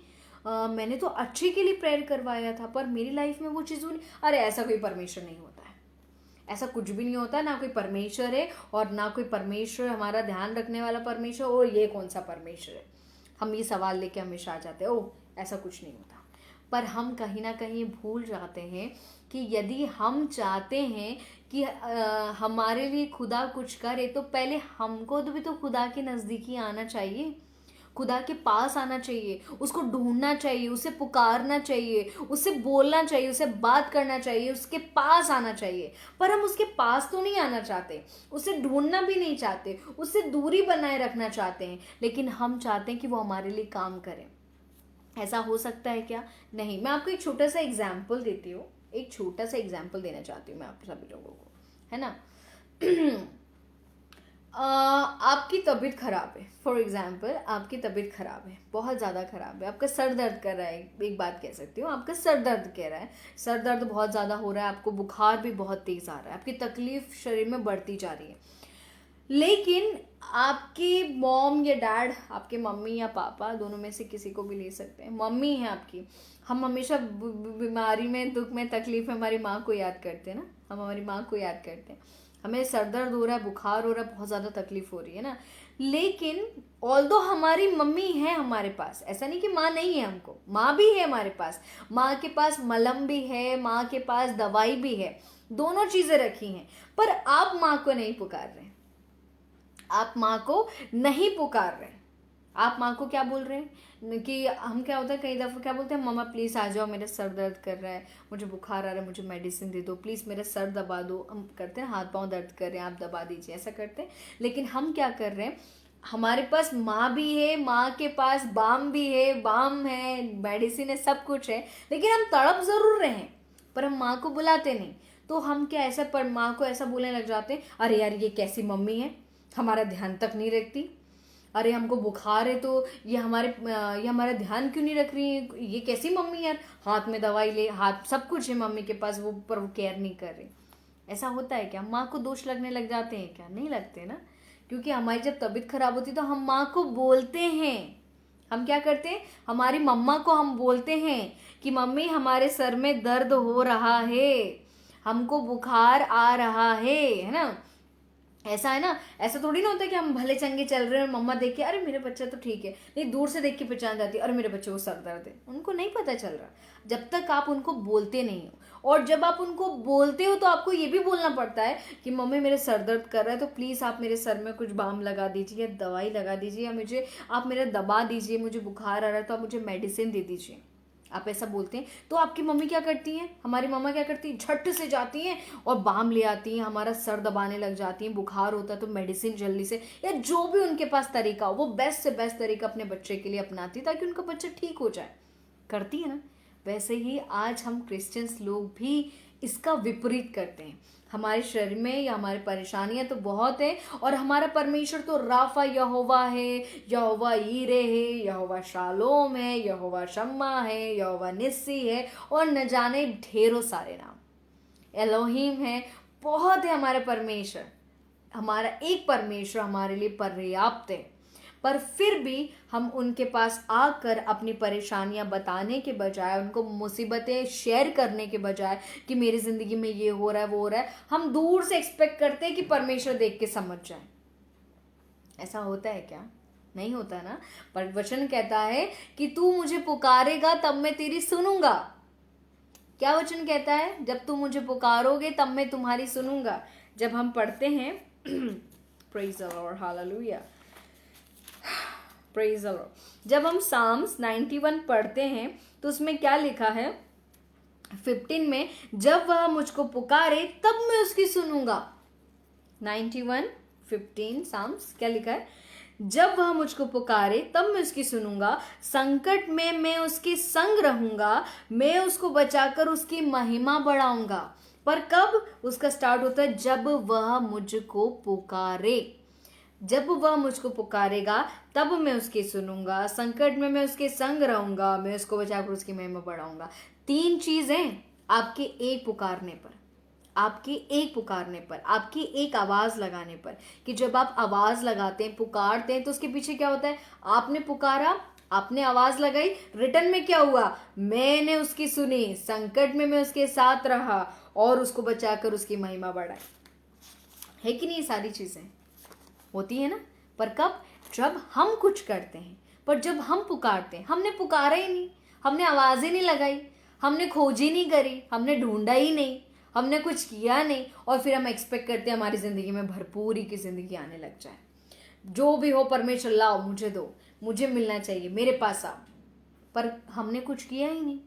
मैंने तो अच्छे के लिए प्रेयर करवाया था, पर मेरी लाइफ में वो चीज़ हुई। अरे ऐसा कोई परमेश्वर नहीं होता है, ऐसा कुछ भी नहीं होता, ना कोई परमेश्वर है, और ना कोई परमेश्वर हमारा ध्यान रखने वाला परमेश्वर, और ये कौन सा परमेश्वर है? हम ये सवाल लेके हमेशा आ जाते हैं, ओह ऐसा कुछ नहीं होता। पर हम कहीं ना कहीं भूल जाते हैं कि यदि हम चाहते हैं कि हमारे लिए खुदा कुछ करे, तो पहले हमको तो भी तो खुदा के नज़दीकी आना चाहिए, खुदा के पास आना चाहिए, उसको ढूंढना चाहिए, उसे पुकारना चाहिए, उससे बोलना चाहिए, उससे बात करना चाहिए, उसके पास आना चाहिए। पर हम उसके पास तो नहीं आना चाहते, उसे ढूंढना भी नहीं चाहते, उससे दूरी बनाए रखना चाहते हैं, लेकिन हम चाहते हैं कि वो हमारे लिए काम करें। ऐसा हो सकता है क्या? नहीं। मैं आपको एक छोटा सा एग्जाम्पल देती हूँ, एक छोटा सा एग्जाम्पल देना चाहती हूँ मैं आप सभी लोगों को, है ना। आपकी तबीयत खराब है, फॉर एग्जाम्पल आपकी तबीयत खराब है, बहुत ज़्यादा खराब है, आपका सर दर्द कर रहा है, एक बात कह सकती हूँ, आपका सर दर्द कह रहा है, सर दर्द बहुत ज़्यादा हो रहा है, आपको बुखार भी बहुत तेज़ आ रहा है, आपकी तकलीफ शरीर में बढ़ती जा रही है, लेकिन आपकी मॉम या डैड, आपके मम्मी या पापा, दोनों में से किसी को भी ले सकते हैं, मम्मी है आपकी। हम हमेशा बीमारी में, दुख में, तकलीफ में हमारी माँ को याद करते हैं ना, हम हमारी माँ को याद करते हैं। हमें सर दर्द हो रहा है, बुखार हो रहा है, बहुत ज़्यादा तकलीफ हो रही है ना, लेकिन ऑल्दो हमारी मम्मी है हमारे पास, ऐसा नहीं कि माँ नहीं है, हमको माँ भी है हमारे पास, माँ के पास मलहम भी है, माँ के पास दवाई भी है, दोनों चीज़ें रखी हैं, पर आप माँ को नहीं पुकार रहे, आप माँ को नहीं पुकार रहे, आप माँ को क्या बोल रहे हैं कि हम, क्या होता है कई दफ़ा क्या बोलते हैं, मम्मा प्लीज़ आ जाओ, मेरा सर दर्द कर रहा है, मुझे बुखार आ रहा है, मुझे मेडिसिन दे दो प्लीज़, मेरा सर दबा दो। हम करते हैं, हाथ पांव दर्द कर रहे हैं, आप दबा दीजिए, ऐसा करते हैं। लेकिन हम क्या कर रहे हैं, हमारे पास माँ भी है, माँ के पास बाम भी है, बाम है, मेडिसिन है, सब कुछ है, लेकिन हम तड़प ज़रूर रहे हैं, पर हम माँ को बुलाते नहीं। तो हम क्या ऐसा पर माँ को ऐसा बोलने लग जाते हैं, अरे यार ये कैसी मम्मी है, हमारा ध्यान तक नहीं रखती, अरे हमको बुखार है तो ये हमारा ध्यान क्यों नहीं रख रही है, ये कैसी मम्मी यार, हाथ में दवाई ले, हाथ सब कुछ है मम्मी के पास, वो पर वो केयर नहीं कर रही। ऐसा होता है क्या? माँ को दोष लगने लग जाते हैं क्या? नहीं लगते ना, क्योंकि हमारी जब तबीयत खराब होती है तो हम माँ को बोलते हैं, हम क्या करते हैं, हमारी मम्मा को हम बोलते हैं कि मम्मी हमारे सर में दर्द हो रहा है, हमको बुखार आ रहा है ना। ऐसा है ना, ऐसा थोड़ी ना होता है कि हम भले चंगे चल रहे हैं और मम्मा देख के अरे मेरे बच्चा तो ठीक है, नहीं दूर से देख के पहचान जाती है अरे मेरे बच्चे को सर दर्द है। उनको नहीं पता चल रहा जब तक आप उनको बोलते नहीं हो, और जब आप उनको बोलते हो तो आपको ये भी बोलना पड़ता है कि मम्मी मेरे सर दर्द कर रहा है तो प्लीज़ आप मेरे सर में कुछ बाम लगा दीजिए, दवाई लगा दीजिए, या मुझे आप मेरा दबा दीजिए, मुझे बुखार आ रहा है तो आप मुझे मेडिसिन दे दीजिए। आप ऐसा बोलते हैं तो आपकी मम्मी क्या करती हैं, हमारी मम्मा क्या करती है, झट से जाती हैं और बाम ले आती हैं, हमारा सर दबाने लग जाती हैं, बुखार होता है तो मेडिसिन जल्दी से, या जो भी उनके पास तरीका हो वो बेस्ट से बेस्ट तरीका अपने बच्चे के लिए अपनाती है ताकि उनका बच्चा ठीक हो जाए। करती है ना। वैसे ही आज हम क्रिश्चियंस लोग भी इसका विपरीत करते हैं। हमारे शरीर में या हमारी परेशानियां तो बहुत है, और हमारा परमेश्वर तो राफा यहोवा है, यहोवा ईरे है, यहोवा शालोम है, यहोवा शम्मा है, यहोवा निस्सी है, और न जाने ढेरों सारे नाम। एलोहिम है, बहुत है हमारे परमेश्वर। हमारा एक परमेश्वर हमारे लिए पर्याप्त है। पर फिर भी हम उनके पास आकर अपनी परेशानियां बताने के बजाय, उनको मुसीबतें शेयर करने के बजाय कि मेरी जिंदगी में ये हो रहा है वो हो रहा है, हम दूर से एक्सपेक्ट करते हैं कि परमेश्वर देख के समझ जाए। ऐसा होता है क्या? नहीं होता ना। पर वचन कहता है कि तू मुझे पुकारेगा तब मैं तेरी सुनूंगा। क्या वचन कहता है? जब तुम मुझे पुकारोगे तब मैं तुम्हारी सुनूंगा। जब हम पढ़ते हैं praise the Lord, hallelujah, praise the Lord, जब हम साम्स 91 पढ़ते हैं तो उसमें क्या लिखा है 15 में, जब वह मुझको पुकारे तब मैं उसकी सुनूंगा। 91:15 साम्स क्या लिखा है? जब वह मुझको पुकारे तब मैं उसकी सुनूंगा, संकट में मैं उसके संग रहूंगा, मैं उसको बचाकर उसकी महिमा बढ़ाऊंगा। पर कब उसका स्टार्ट होता है? जब वह मुझको पुकारे। जब वह मुझको पुकारेगा तब मैं उसकी सुनूंगा, संकट में मैं उसके संग रहूंगा, मैं उसको बचाकर उसकी महिमा बढ़ाऊंगा। 3 चीजें आपके एक पुकारने पर, आपके एक पुकारने पर, आपकी एक आवाज लगाने पर। कि जब आप आवाज लगाते हैं, पुकारते हैं, तो उसके पीछे क्या होता है? आपने पुकारा, आपने आवाज लगाई, रिटर्न में क्या हुआ? मैंने उसकी सुनी, संकट में मैं उसके साथ रहा और उसको बचाकर उसकी महिमा बढ़ाई। है कि नहीं? ये सारी चीजें होती है ना। पर कब? जब हम कुछ करते हैं। पर जब हम पुकारते हैं, हमने पुकारा ही नहीं, हमने आवाज ही नहीं लगाई, हमने खोज ही नहीं करी, हमने ढूंढा ही नहीं, हमने कुछ किया नहीं, और फिर हम एक्सपेक्ट करते हैं हमारी जिंदगी में भरपूरी की जिंदगी आने लग जाए। जो भी हो परमेश्वर लाओ, मुझे दो, मुझे मिलना चाहिए, मेरे पास आओ। पर हमने कुछ किया ही नहीं,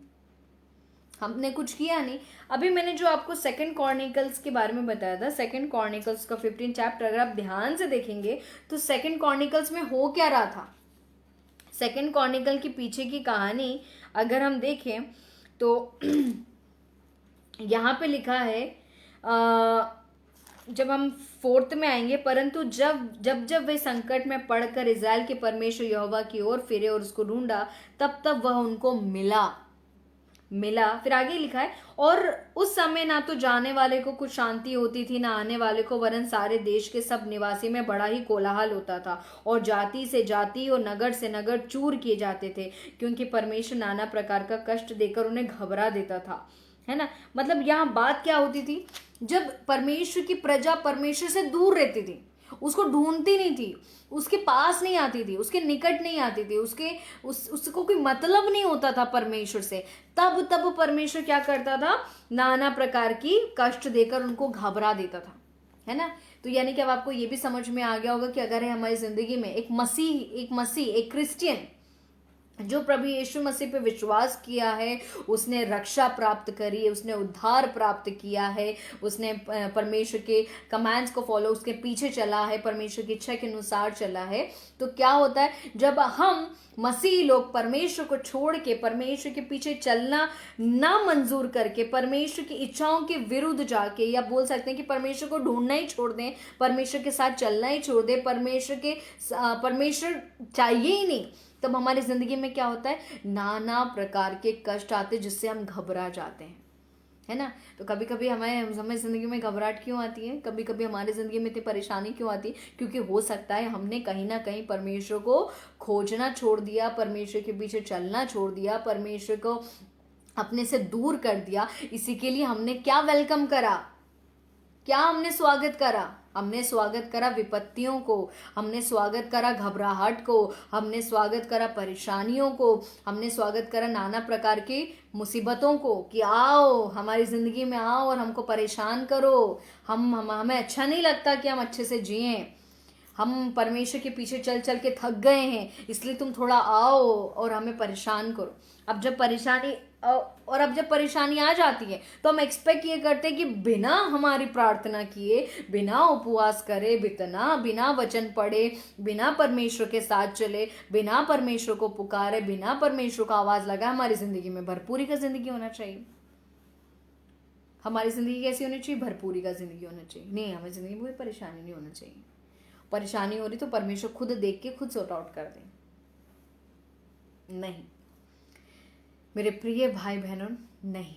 हमने कुछ किया नहीं। अभी मैंने जो आपको 2 क्रॉनिकल्स के बारे में बताया था, 2 क्रॉनिकल्स का 15 चैप्टर, अगर आप ध्यान से देखेंगे तो 2 क्रॉनिकल्स में हो क्या रहा था। 2 क्रॉनिकल के पीछे की कहानी अगर हम देखें तो यहाँ पे लिखा है, जब हम 4 में आएंगे, परंतु जब वे संकट में पड़कर इज़राइल के परमेश्वर यहोवा की ओर फिरे और उसको ढूंढा, तब वह उनको मिला। फिर आगे लिखा है, और उस समय ना तो जाने वाले को कुछ शांति होती थी, ना आने वाले को, वरन सारे देश के सब निवासी में बड़ा ही कोलाहल होता था, और जाति से जाति और नगर से नगर चूर किए जाते थे, क्योंकि परमेश्वर नाना प्रकार का कष्ट देकर उन्हें घबरा देता था। है ना। मतलब यहाँ बात क्या होती थी? जब परमेश्वर की प्रजा परमेश्वर से दूर रहती थी, उसको ढूंढती नहीं थी, उसके पास नहीं आती थी, उसके निकट नहीं आती थी, उसको कोई मतलब नहीं होता था परमेश्वर से, तब परमेश्वर क्या करता था? नाना प्रकार की कष्ट देकर उनको घबरा देता था। है ना। तो यानी कि अब आपको ये भी समझ में आ गया होगा कि अगर है हमारी जिंदगी में एक मसीह, एक क्रिश्चियन जो प्रभु यीशु मसीह पे विश्वास किया है, उसने रक्षा प्राप्त करी है, उसने उद्धार प्राप्त किया है, उसने परमेश्वर के कमांड्स को फॉलो, उसके पीछे चला है, परमेश्वर की इच्छा के अनुसार चला है, तो क्या होता है? जब हम मसीही लोग परमेश्वर को छोड़ के परमेश्वर के पीछे चलना ना मंजूर करके, परमेश्वर की इच्छाओं के विरुद्ध जाके, या बोल सकते हैं कि परमेश्वर को ढूंढना ही छोड़ दें, परमेश्वर के साथ चलना ही छोड़ दें, परमेश्वर चाहिए ही नहीं, तब हमारी जिंदगी में क्या होता है? नाना प्रकार के कष्ट आते, जिससे हम घबरा जाते हैं। है ना। तो कभी कभी हमें जिंदगी में घबराहट क्यों आती है? कभी कभी हमारी जिंदगी में इतनी परेशानी क्यों आती है? क्योंकि हो सकता है हमने कहीं ना कहीं परमेश्वर को खोजना छोड़ दिया, परमेश्वर के पीछे चलना छोड़ दिया, परमेश्वर को अपने से दूर कर दिया। इसी के लिए हमने क्या वेलकम करा? क्या हमने स्वागत करा? हमने स्वागत करा विपत्तियों को, हमने स्वागत करा घबराहट को, हमने स्वागत करा परेशानियों को, हमने स्वागत करा नाना प्रकार की मुसीबतों को, कि आओ हमारी जिंदगी में आओ और हमको परेशान करो। हमें अच्छा नहीं लगता कि हम अच्छे से जिएं, हम परमेश्वर के पीछे चल के थक गए हैं, इसलिए तुम थोड़ा आओ और हमें परेशान करो। अब जब परेशानी और अब जब परेशानी आ जाती है तो हम एक्सपेक्ट ये करते हैं कि बिना हमारी प्रार्थना किए, बिना उपवास करे, बिना वचन पढ़े, बिना परमेश्वर के साथ चले, बिना परमेश्वर को पुकारे, बिना परमेश्वर को आवाज लगाए, हमारी जिंदगी में भरपूरी का जिंदगी होना चाहिए। हमारी जिंदगी कैसी होनी चाहिए? भरपूरी का जिंदगी होना चाहिए। नहीं, हमारी जिंदगी में कोई परेशानी नहीं होना चाहिए। परेशानी हो रही तो परमेश्वर खुद देख के खुद सॉर्ट आउट कर दे। नहीं मेरे प्रिय भाई बहनों, नहीं,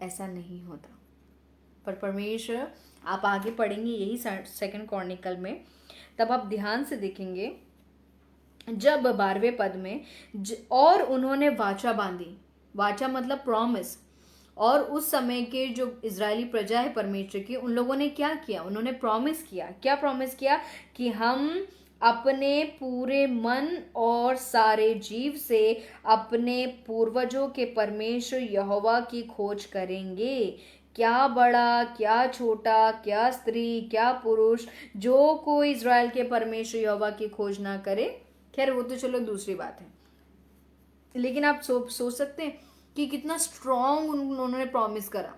ऐसा नहीं होता। पर परमेश्वर, आप आगे पढ़ेंगे यही 2 क्रॉनिकल में, तब आप ध्यान से देखेंगे जब 12वें पद में और उन्होंने वाचा बांधी। वाचा मतलब प्रॉमिस। और उस समय के जो इजरायली प्रजा है परमेश्वर की, उन लोगों ने क्या किया? उन्होंने प्रॉमिस किया। क्या प्रॉमिस किया? कि हम अपने पूरे मन और सारे जीव से अपने पूर्वजों के परमेश्वर यहोवा की खोज करेंगे। क्या बड़ा, क्या छोटा, क्या स्त्री, क्या पुरुष, जो कोई इजराइल के परमेश्वर यहोवा की खोज ना करे, खैर वो तो चलो दूसरी बात है, लेकिन आप सोच सकते हैं कि कितना स्ट्रॉन्ग उन्होंने प्रॉमिस करा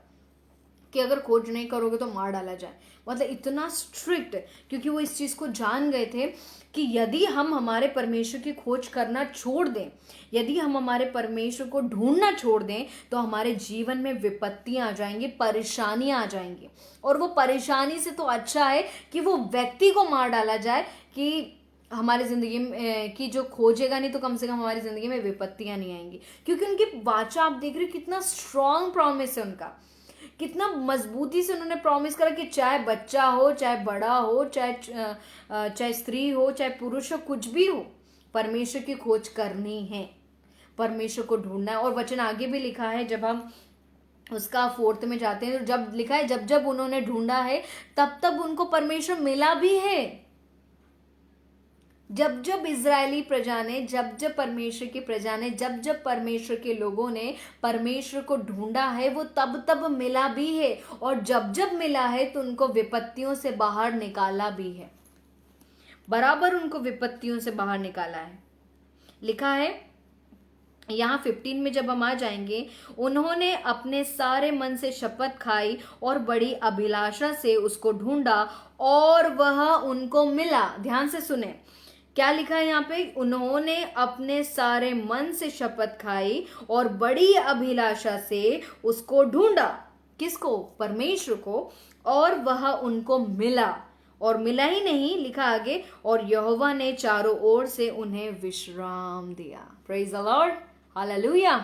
कि अगर खोज नहीं करोगे तो मार डाला जाए। मतलब इतना स्ट्रिक्ट, क्योंकि वो इस चीज को जान गए थे कि यदि हम हमारे परमेश्वर की खोज करना छोड़ दें, यदि हम हमारे परमेश्वर को ढूंढना छोड़ दें, तो हमारे जीवन में विपत्तियां आ जाएंगी, परेशानियां आ जाएंगी। और वो परेशानी से तो अच्छा है कि वो व्यक्ति को मार डाला जाए, कि हमारी जिंदगी में की जो खोजेगा नहीं तो कम से कम हमारी जिंदगी में विपत्तियां नहीं आएंगी। क्योंकि उनकी वाचा आप देख रहे हो, कितना स्ट्रॉन्ग प्रॉमिस है उनका, कितना मजबूती से उन्होंने प्रॉमिस करा कि चाहे बच्चा हो, चाहे बड़ा हो, चाहे स्त्री हो, चाहे पुरुष हो, कुछ भी हो, परमेश्वर की खोज करनी है, परमेश्वर को ढूंढना है। और वचन आगे भी लिखा है, जब हम उसका 4 में जाते हैं तो जब लिखा है, जब जब उन्होंने ढूंढा है तब तब उनको परमेश्वर मिला भी है। जब जब इजरायली प्रजा ने, जब जब परमेश्वर की प्रजा ने, जब जब परमेश्वर के लोगों ने परमेश्वर को ढूंढा है, वो तब तब मिला भी है। और जब जब मिला है तो उनको विपत्तियों से बाहर निकाला भी है, बराबर उनको विपत्तियों से बाहर निकाला है। लिखा है यहाँ 15 में जब हम आ जाएंगे, उन्होंने अपने सारे मन से शपथ खाई और बड़ी अभिलाषा से उसको ढूंढा और वह उनको मिला। ध्यान से सुने, क्या लिखा है यहाँ पे? उन्होंने अपने सारे मन से शपथ खाई और बड़ी अभिलाषा से उसको ढूंढा। किसको? परमेश्वर को। और वह उनको मिला। और मिला ही नहीं, लिखा आगे, और यहोवा ने चारों ओर से उन्हें विश्राम दिया। Praise the Lord, hallelujah,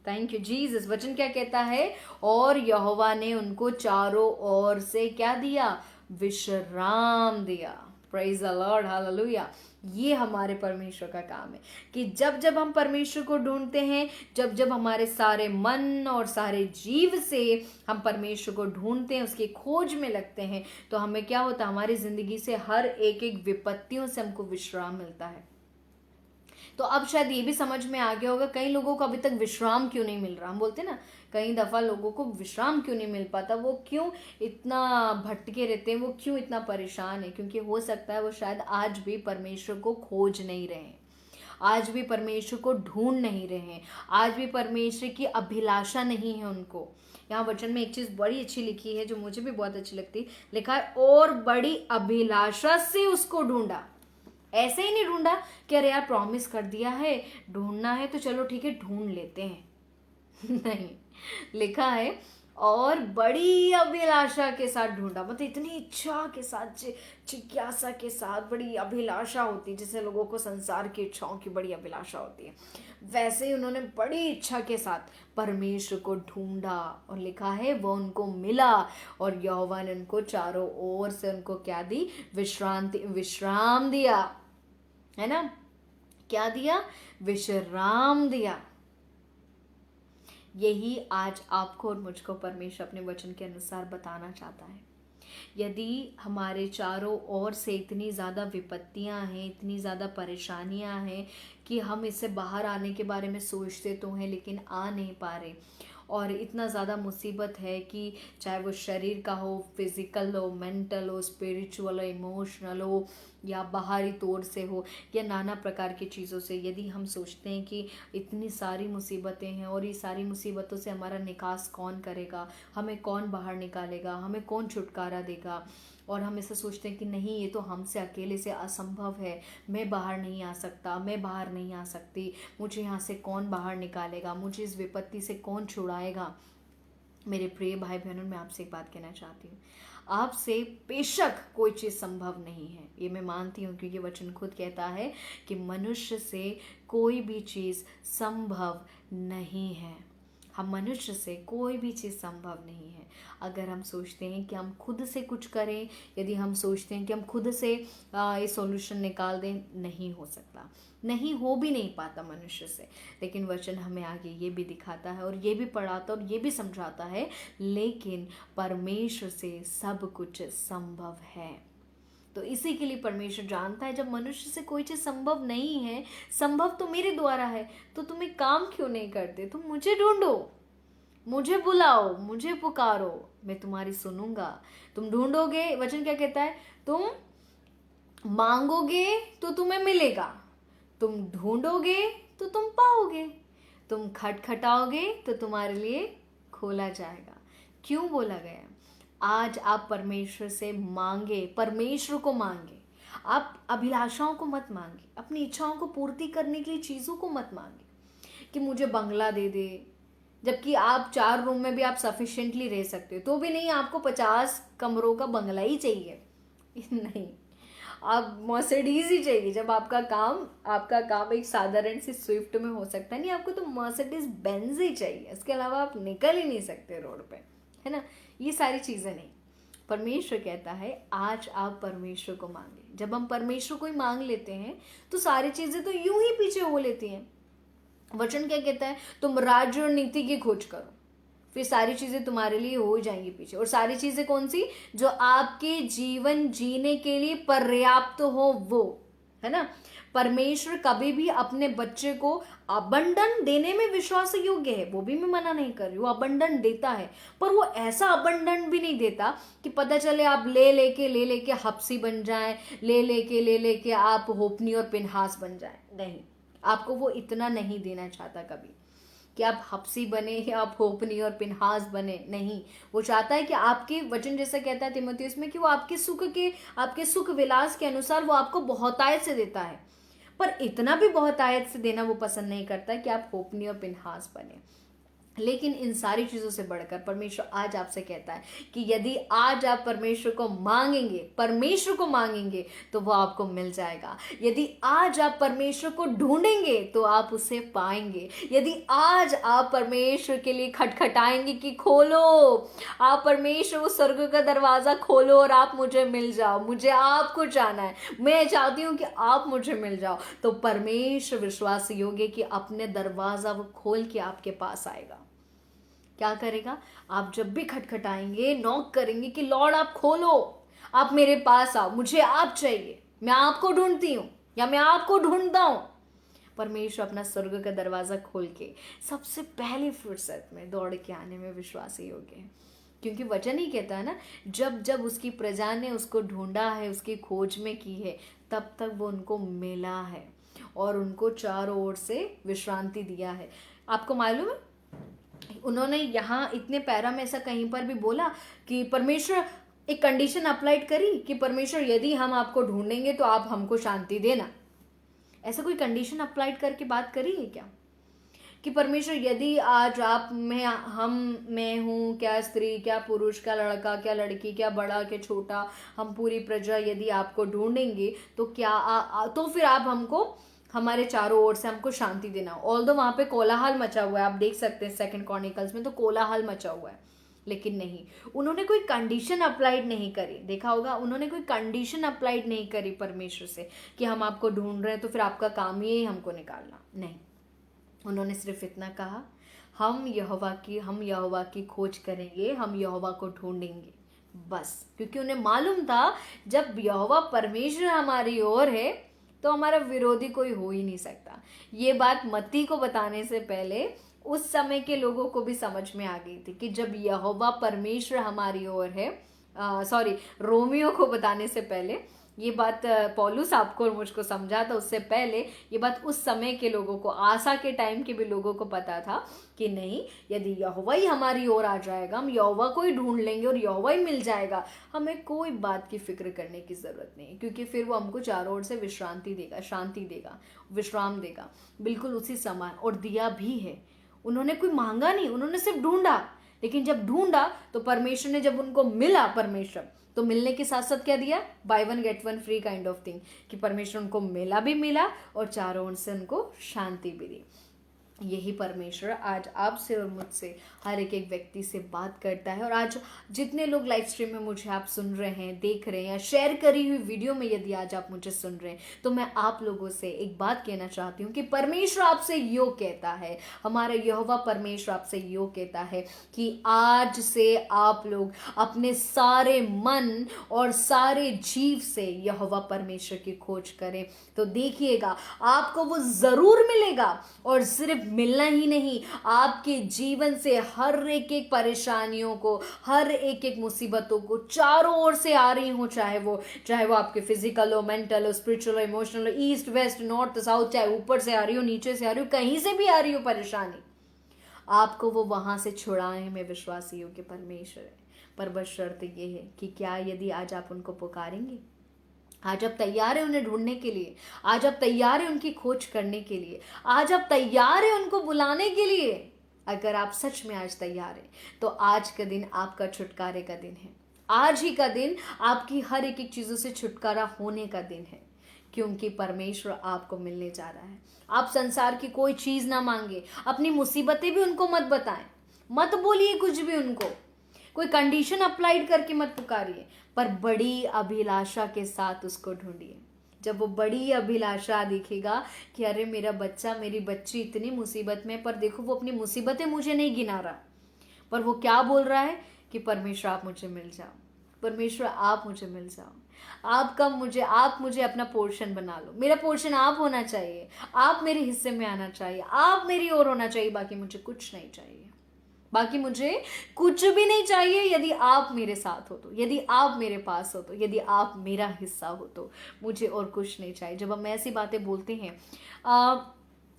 thank you Jesus. वचन क्या कहता है? और यहोवा ने उनको चारों ओर से क्या दिया? विश्राम दिया। Praise the Lord, hallelujah. ये हमारे परमेश्वर का काम है कि जब जब हम परमेश्वर को ढूंढते हैं, जब जब हमारे सारे मन और सारे जीव से हम परमेश्वर को ढूंढते हैं, उसकी खोज में लगते हैं, तो हमें क्या होता है? हमारी जिंदगी से हर एक एक विपत्तियों से हमको विश्राम मिलता है। तो अब शायद ये भी समझ में आ गया होगा, कई लोगों को अभी तक विश्राम क्यों नहीं मिल रहा। हम बोलते हैं ना, कई दफा लोगों को विश्राम क्यों नहीं मिल पाता, वो क्यों इतना भटके रहते हैं, वो क्यों इतना परेशान है? क्योंकि हो सकता है वो शायद आज भी परमेश्वर को खोज नहीं रहे हैं, आज भी परमेश्वर को ढूंढ नहीं रहे हैं, आज भी परमेश्वर की अभिलाषा नहीं है उनको। यहाँ वचन में एक चीज बड़ी अच्छी लिखी है जो मुझे भी बहुत अच्छी लगती है। लिखा है, और बड़ी अभिलाषा से उसको ढूंढा। ऐसे ही नहीं ढूंढा कि अरे यार प्रॉमिस कर दिया है, ढूंढना है तो चलो ठीक है ढूंढ लेते हैं। नहीं, लिखा है और बड़ी अभिलाषा के साथ ढूंढा। मतलब इतनी इच्छा के साथ, जिज्ञासा के साथ, बड़ी अभिलाषा होती है, जैसे लोगों को संसार की इच्छाओं की बड़ी अभिलाषा होती है, वैसे ही उन्होंने बड़ी इच्छा के साथ परमेश्वर को ढूंढा। और लिखा है वो उनको मिला और यहोवा ने उनको चारों ओर से उनको क्या दी? विश्राम दिया, है ना? क्या दिया? विश्राम दिया। यही आज आपको और मुझको परमेश्वर अपने वचन के अनुसार बताना चाहता है। यदि हमारे चारों ओर से इतनी ज़्यादा विपत्तियां हैं, इतनी ज़्यादा परेशानियां हैं कि हम इससे बाहर आने के बारे में सोचते तो हैं लेकिन आ नहीं पा रहे, और इतना ज़्यादा मुसीबत है कि चाहे वो शरीर का हो, फिजिकल हो, मेंटल हो, स्पिरिचुअल हो, इमोशनल हो, या बाहरी तौर से हो या नाना प्रकार की चीज़ों से, यदि हम सोचते हैं कि इतनी सारी मुसीबतें हैं और ये सारी मुसीबतों से हमारा निकास कौन करेगा, हमें कौन बाहर निकालेगा, हमें कौन छुटकारा देगा, और हम ऐसा सोचते हैं कि नहीं ये तो हमसे अकेले से असंभव है, मैं बाहर नहीं आ सकता, मैं बाहर नहीं आ सकती, मुझे यहाँ से कौन बाहर निकालेगा, मुझे इस विपत्ति से कौन छुड़ाएगा। मेरे प्रिय भाई बहनों, मैं आपसे एक बात कहना चाहती हूँ, आपसे बेशक कोई चीज़ संभव नहीं है, ये मैं मानती हूँ, क्योंकि वचन खुद कहता है कि मनुष्य से कोई भी चीज़ संभव नहीं है। हम मनुष्य से कोई भी चीज़ संभव नहीं है। अगर हम सोचते हैं कि हम खुद से कुछ करें, यदि हम सोचते हैं कि हम खुद से ये सॉल्यूशन निकाल दें, नहीं हो सकता, नहीं हो भी नहीं पाता मनुष्य से। लेकिन वचन हमें आगे ये भी दिखाता है और ये भी पढ़ाता और ये भी समझाता है, लेकिन परमेश्वर से सब कुछ संभव है। तो इसी के लिए परमेश्वर जानता है जब मनुष्य से कोई चीज़ संभव नहीं है, संभव तो मेरे द्वारा है, तो तुम एक काम क्यों नहीं करते, तुम मुझे ढूंढो, मुझे बुलाओ, मुझे पुकारो, मैं तुम्हारी सुनूंगा। तुम ढूंढोगे, वचन क्या कहता है, तुम मांगोगे तो तुम्हें मिलेगा, तुम ढूंढोगे तो तुम पाओगे, तुम खटखटाओगे तो तुम्हारे लिए खोला जाएगा। क्यों बोला गया? आज आप परमेश्वर से मांगे, परमेश्वर को मांगे। आप अभिलाषाओं को मत मांगे, अपनी इच्छाओं को पूर्ति करने के लिए चीज़ों को मत मांगे कि मुझे बंगला दे दे, जबकि आप 4 रूम में भी आप सफिशिएंटली रह सकते हो, तो भी नहीं, आपको 50 कमरों का बंगला ही चाहिए। नहीं, आप मर्सिडीज ही चाहिए। जब आपका काम एक साधारण सी स्विफ्ट में हो सकता है, नहीं, आपको तो मर्सिडीज बेंज ही चाहिए, इसके अलावा आप निकल ही नहीं सकते रोड पे, है ना। ये सारी चीज़ें नहीं। परमेश्वर कहता है आज आप परमेश्वर को मांगे। जब हम परमेश्वर को ही मांग लेते हैं तो सारी चीज़ें तो यूं ही पीछे हो लेती हैं। वचन क्या कहता है, तुम राज्य और नीति की खोज करो, फिर सारी चीज़ें तुम्हारे लिए हो जाएंगी पीछे। और सारी चीज़ें कौन सी? जो आपके जीवन जीने के लिए पर्याप्त हो, वो, है ना। परमेश्वर कभी भी अपने बच्चे को अबंडन देने में विश्वास योग्य है, वो भी मैं मना नहीं कर रही, वो अबंडन देता है, पर वो ऐसा अबंडन भी नहीं देता कि पता चले आप ले लेके हफ्सी बन जाएं, ले लेके आप होपनी और पिनहास बन जाएं। नहीं, आपको वो इतना नहीं देना चाहता कभी कि आप हफ्सी बने या आप होपनी और पिनहास बने। नहीं, वो चाहता है कि आपके, वचन जैसा कहता है तीमुथियुस में, कि वो आपके सुख विलास के अनुसार वो आपको बहुतायत से देता है, पर इतना भी बहुतायत से देना वो पसंद नहीं करता कि आप होपनी और पिनहास बने। लेकिन इन सारी चीज़ों से बढ़कर परमेश्वर आज आपसे कहता है कि यदि आज आप परमेश्वर को मांगेंगे तो वो आपको मिल जाएगा। यदि आज आप परमेश्वर को ढूंढेंगे तो आप उसे पाएंगे। यदि आज आप परमेश्वर के लिए खटखटाएंगे कि खोलो, आप परमेश्वर वो स्वर्ग का दरवाज़ा खोलो और आप मुझे मिल जाओ, मुझे आपको जाना है, मैं चाहती हूँ कि आप मुझे मिल जाओ, तो परमेश्वर विश्वास योग्य कि अपने दरवाज़ा वो खोल के आपके पास आएगा। क्या करेगा? आप जब भी खटखटाएंगे, नॉक करेंगे कि लॉर्ड आप खोलो, आप मेरे पास आओ, मुझे आप चाहिए, मैं आपको ढूंढती हूँ या मैं आपको ढूंढता हूँ, परमेश्वर अपना स्वर्ग का दरवाज़ा खोल के सबसे पहली फुर्सत में दौड़ के आने में विश्वास योग्य है। क्योंकि वचन ही कहता है ना, जब जब उसकी प्रजा ने उसको ढूंढा है, उसकी खोज में की है, तब तक वो उनको मिला है और उनको चारों ओर से विश्रांति दिया है। आपको मालूम है, उन्होंने यहाँ इतने पैरा में ऐसा कहीं पर भी बोला कि परमेश्वर एक कंडीशन अप्लाइड करी कि परमेश्वर यदि हम आपको ढूंढेंगे तो आप हमको शांति देना। ऐसा कोई कंडीशन अप्लाइड करके बात करी है क्या कि परमेश्वर यदि आज आप मैं हूँ, क्या स्त्री, क्या पुरुष, क्या लड़का, क्या लड़की, क्या बड़ा, क्या छोटा, हम पूरी प्रजा यदि आपको ढूंढेंगे तो तो फिर आप हमको हमारे चारों ओर से हमको शांति देना। ऑल्दो वहां पे कोलाहल मचा हुआ है, आप देख सकते हैं 2 क्रॉनिकल्स में तो कोलाहल मचा हुआ है, लेकिन नहीं, उन्होंने कोई कंडीशन अप्लाइड नहीं करी। देखा होगा, उन्होंने कोई कंडीशन अप्लाइड नहीं करी परमेश्वर से कि हम आपको ढूंढ रहे हैं तो फिर आपका काम ही हमको निकालना। नहीं, उन्होंने सिर्फ इतना कहा, हम यहोवा की खोज करेंगे, हम यहोवा को ढूंढेंगे, बस। क्योंकि उन्हें मालूम था जब यहोवा परमेश्वर हमारी ओर है तो हमारा विरोधी कोई हो ही नहीं सकता। ये बात मत्ती को बताने से पहले उस समय के लोगों को भी समझ में आ गई थी कि जब यहोवा परमेश्वर हमारी ओर है, रोमियो को बताने से पहले ये बात पौलुस आपको और मुझको समझा था उससे पहले। ये बात उस समय के लोगों को, आशा के टाइम के भी लोगों को पता था कि नहीं, यदि यहोवा ही हमारी ओर आ जाएगा, हम यहोवा को ही ढूंढ लेंगे और यहोवा ही मिल जाएगा, हमें कोई बात की फिक्र करने की जरूरत नहीं, क्योंकि फिर वो हमको चारों ओर से विश्रांति देगा, शांति देगा, विश्राम देगा, बिल्कुल उसी समान। और दिया भी है। उन्होंने कोई मांगा नहीं, उन्होंने सिर्फ ढूंढा। लेकिन जब ढूंढा तो परमेश्वर ने, जब उनको मिला परमेश्वर, तो मिलने के साथ साथ क्या दिया? By one get one free kind of thing, कि परमेश्वर उनको मिला भी मिला और चारों ओर से उनको शांति भी दी। यही परमेश्वर आज आपसे और मुझसे, हर एक एक व्यक्ति से बात करता है। और आज जितने लोग लाइव स्ट्रीम में मुझे आप सुन रहे हैं, देख रहे हैं, या शेयर करी हुई वीडियो में यदि आज आप मुझे सुन रहे हैं, तो मैं आप लोगों से एक बात कहना चाहती हूँ कि परमेश्वर आपसे यो कहता है, हमारा यहोवा परमेश्वर आपसे यो कहता है कि आज से आप लोग अपने सारे मन और सारे जीव से यहोवा परमेश्वर की खोज करें, तो देखिएगा आपको वो जरूर मिलेगा। और सिर्फ मिलना ही नहीं, आपके जीवन से हर एक एक परेशानियों को, हर एक एक मुसीबतों को, चारों ओर से आ रही हो, चाहे वो आपके फिजिकल हो, मेंटल हो, स्पिरिचुअल हो, इमोशनल हो, ईस्ट वेस्ट नॉर्थ साउथ, चाहे ऊपर से आ रही हो, नीचे से आ रही हो, कहीं से भी आ रही हो परेशानी, आपको वो वहां से छुड़ाने में विश्वासी योग्य परमेश्वर है। पर बस शर्त ये है कि क्या यदि आज आप उनको पुकारेंगे, आज आप तैयार है उन्हें ढूंढने के लिए, आज आप तैयार है उनकी खोज करने के लिए, आज आप तैयार है उनको बुलाने के लिए? अगर आप सच में आज तैयार हैं, तो आज का दिन आपका छुटकारे का दिन है। आज ही का दिन आपकी हर एक एक चीजों से छुटकारा होने का दिन है, क्योंकि परमेश्वर आपको मिलने जा रहा है। आप संसार की कोई चीज ना मांगे, अपनी मुसीबतें भी उनको मत बताएं, मत बोलिए कुछ भी उनको, कोई कंडीशन अप्लाइड करके मत पुकारिए, पर बड़ी अभिलाषा के साथ उसको ढूंढिए। जब वो बड़ी अभिलाषा दिखेगा कि अरे मेरा बच्चा, मेरी बच्ची इतनी मुसीबत में, पर देखो वो अपनी मुसीबतें मुझे नहीं गिना रहा, पर वो क्या बोल रहा है कि परमेश्वर आप मुझे मिल जाओ, परमेश्वर आप मुझे मिल जाओ, आप मुझे अपना पोर्शन बना लो, मेरा पोर्शन आप होना चाहिए, आप मेरे हिस्से में आना चाहिए, आप मेरी ओर होना चाहिए, बाकी मुझे कुछ नहीं चाहिए, बाकी मुझे कुछ भी नहीं चाहिए। यदि आप मेरे साथ हो तो, यदि आप मेरे पास हो तो, यदि आप मेरा हिस्सा हो तो, मुझे और कुछ नहीं चाहिए। जब हम ऐसी बातें बोलते हैं,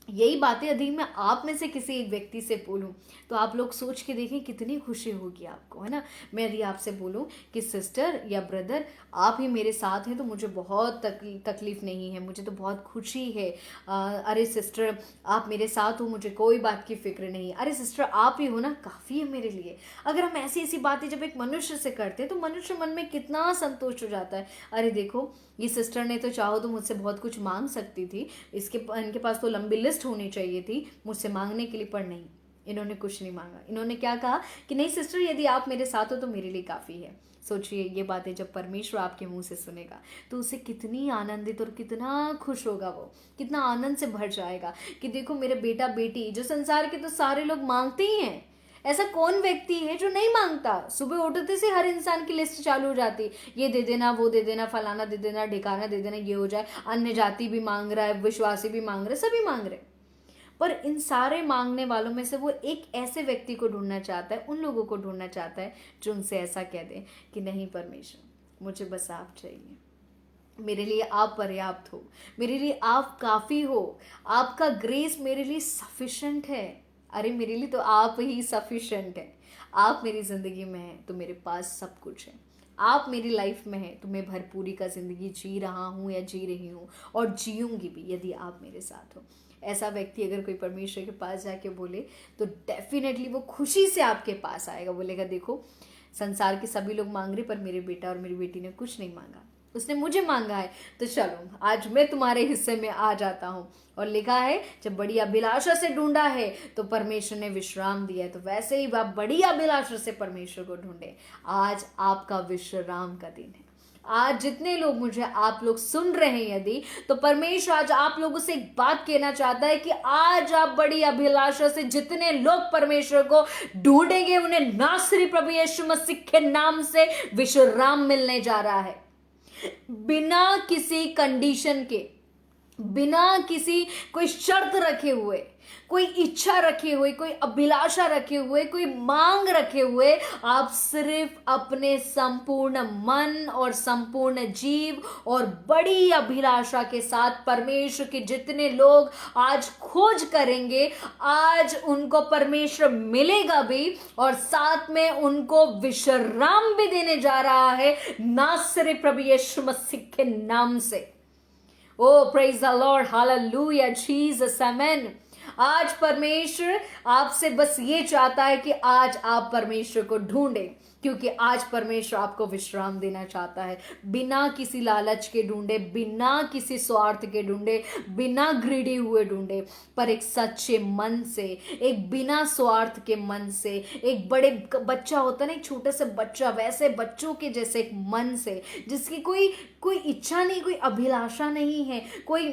यही बातें यदि मैं आप में से किसी एक व्यक्ति से बोलूं, तो आप लोग सोच के देखें कितनी खुशी होगी आपको, है ना। मैं यदि आपसे बोलूं कि सिस्टर या ब्रदर आप ही मेरे साथ हैं, तो मुझे बहुत तकलीफ नहीं है, मुझे तो बहुत खुशी है। अरे सिस्टर आप मेरे साथ हो, मुझे कोई बात की फिक्र नहीं, अरे सिस्टर आप ही हो ना, काफ़ी है मेरे लिए। अगर हम ऐसी ऐसी बातें जब एक मनुष्य से करते हैं, तो मनुष्य मन में कितना संतोष हो जाता है। अरे देखो ये सिस्टर ने तो चाहो तो मुझसे बहुत कुछ मांग सकती थी, इनके पास तो लंबी लिस्ट होनी चाहिए थी मुझसे मांगने के लिए, पर नहीं, इन्होंने कुछ नहीं मांगा। इन्होंने क्या कहा कि नहीं सिस्टर यदि आप मेरे साथ हो तो मेरे लिए काफ़ी है। सोचिए ये बातें जब परमेश्वर आपके मुंह से सुनेगा, तो उसे कितनी आनंदित और कितना खुश होगा, वो कितना आनंद से भर जाएगा कि देखो मेरे बेटा बेटी, जो संसार के तो सारे लोग मांगते ही हैं, ऐसा कौन व्यक्ति है जो नहीं मांगता। सुबह उठते से हर इंसान की लिस्ट चालू हो जाती, ये दे देना, वो दे देना, फलाना दे देना, ढिकाना दे देना, ये हो जाए। अन्य जाति भी मांग रहा है, विश्वासी भी मांग रहे, सभी मांग रहे। पर इन सारे मांगने वालों में से वो एक ऐसे व्यक्ति को ढूंढना चाहता है, उन लोगों को ढूंढना चाहता है जो उनसे ऐसा कह दे कि नहीं परमेश्वर मुझे बस आप चाहिए, मेरे लिए आप पर्याप्त हो, मेरे लिए आप काफ़ी हो, आपका ग्रेस मेरे लिए सफिशेंट है। अरे मेरे लिए तो आप ही सफिशेंट है। आप मेरी ज़िंदगी में हैं तो मेरे पास सब कुछ है। आप मेरी लाइफ में हैं तो मैं भरपूरी का ज़िंदगी जी रहा हूँ या जी रही हूँ, और जीऊँगी भी यदि आप मेरे साथ हो। ऐसा व्यक्ति अगर कोई परमेश्वर के पास जाके बोले, तो डेफिनेटली वो खुशी से आपके पास आएगा, बोलेगा देखो संसार के सभी लोग मांग रहे, पर मेरे बेटा और मेरी बेटी ने कुछ नहीं मांगा, उसने मुझे मांगा है, तो चलो आज मैं तुम्हारे हिस्से में आ जाता हूँ। और लिखा है जब बड़ी अभिलाषा से ढूंढा है तो परमेश्वर ने विश्राम दिया है। तो वैसे ही आप बड़ी अभिलाषा से परमेश्वर को ढूंढे। आज आपका विश्राम का दिन है। आज जितने लोग मुझे आप लोग सुन रहे हैं यदि, तो परमेश्वर आज आप लोगों से एक बात कहना चाहता है कि आज आप बड़ी अभिलाषा से जितने लोग परमेश्वर को ढूंढेंगे, उन्हें नासरी प्रभु यीशु मसीह के नाम से विश्राम मिलने जा रहा है। बिना किसी कंडीशन के, बिना किसी कोई शर्त रखे हुए, कोई इच्छा रखे हुए, कोई अभिलाषा रखे हुए, कोई मांग रखे हुए, आप सिर्फ अपने संपूर्ण मन और संपूर्ण जीव और बड़ी अभिलाषा के साथ परमेश्वर के जितने लोग आज खोज करेंगे, आज उनको परमेश्वर मिलेगा भी और साथ में उनको विश्राम भी देने जा रहा है, ना सिर्फ प्रभु यीशु मसीह के नाम से। Oh praise the Lord, hallelujah, Jesus, amen. आज परमेश्वर आपसे बस ये चाहता है कि आज आप परमेश्वर को ढूंढें, क्योंकि आज परमेश्वर आपको विश्राम देना चाहता है, बिना किसी लालच के ढूंढे, बिना किसी स्वार्थ के ढूंढे, बिना ग्रीडी हुए ढूंढे, पर एक सच्चे मन से, एक बिना स्वार्थ के मन से, एक बड़े बच्चा होता है ना, एक छोटे से बच्चा, वैसे बच्चों के जैसे एक मन से, जिसकी कोई इच्छा नहीं, कोई अभिलाषा नहीं है, कोई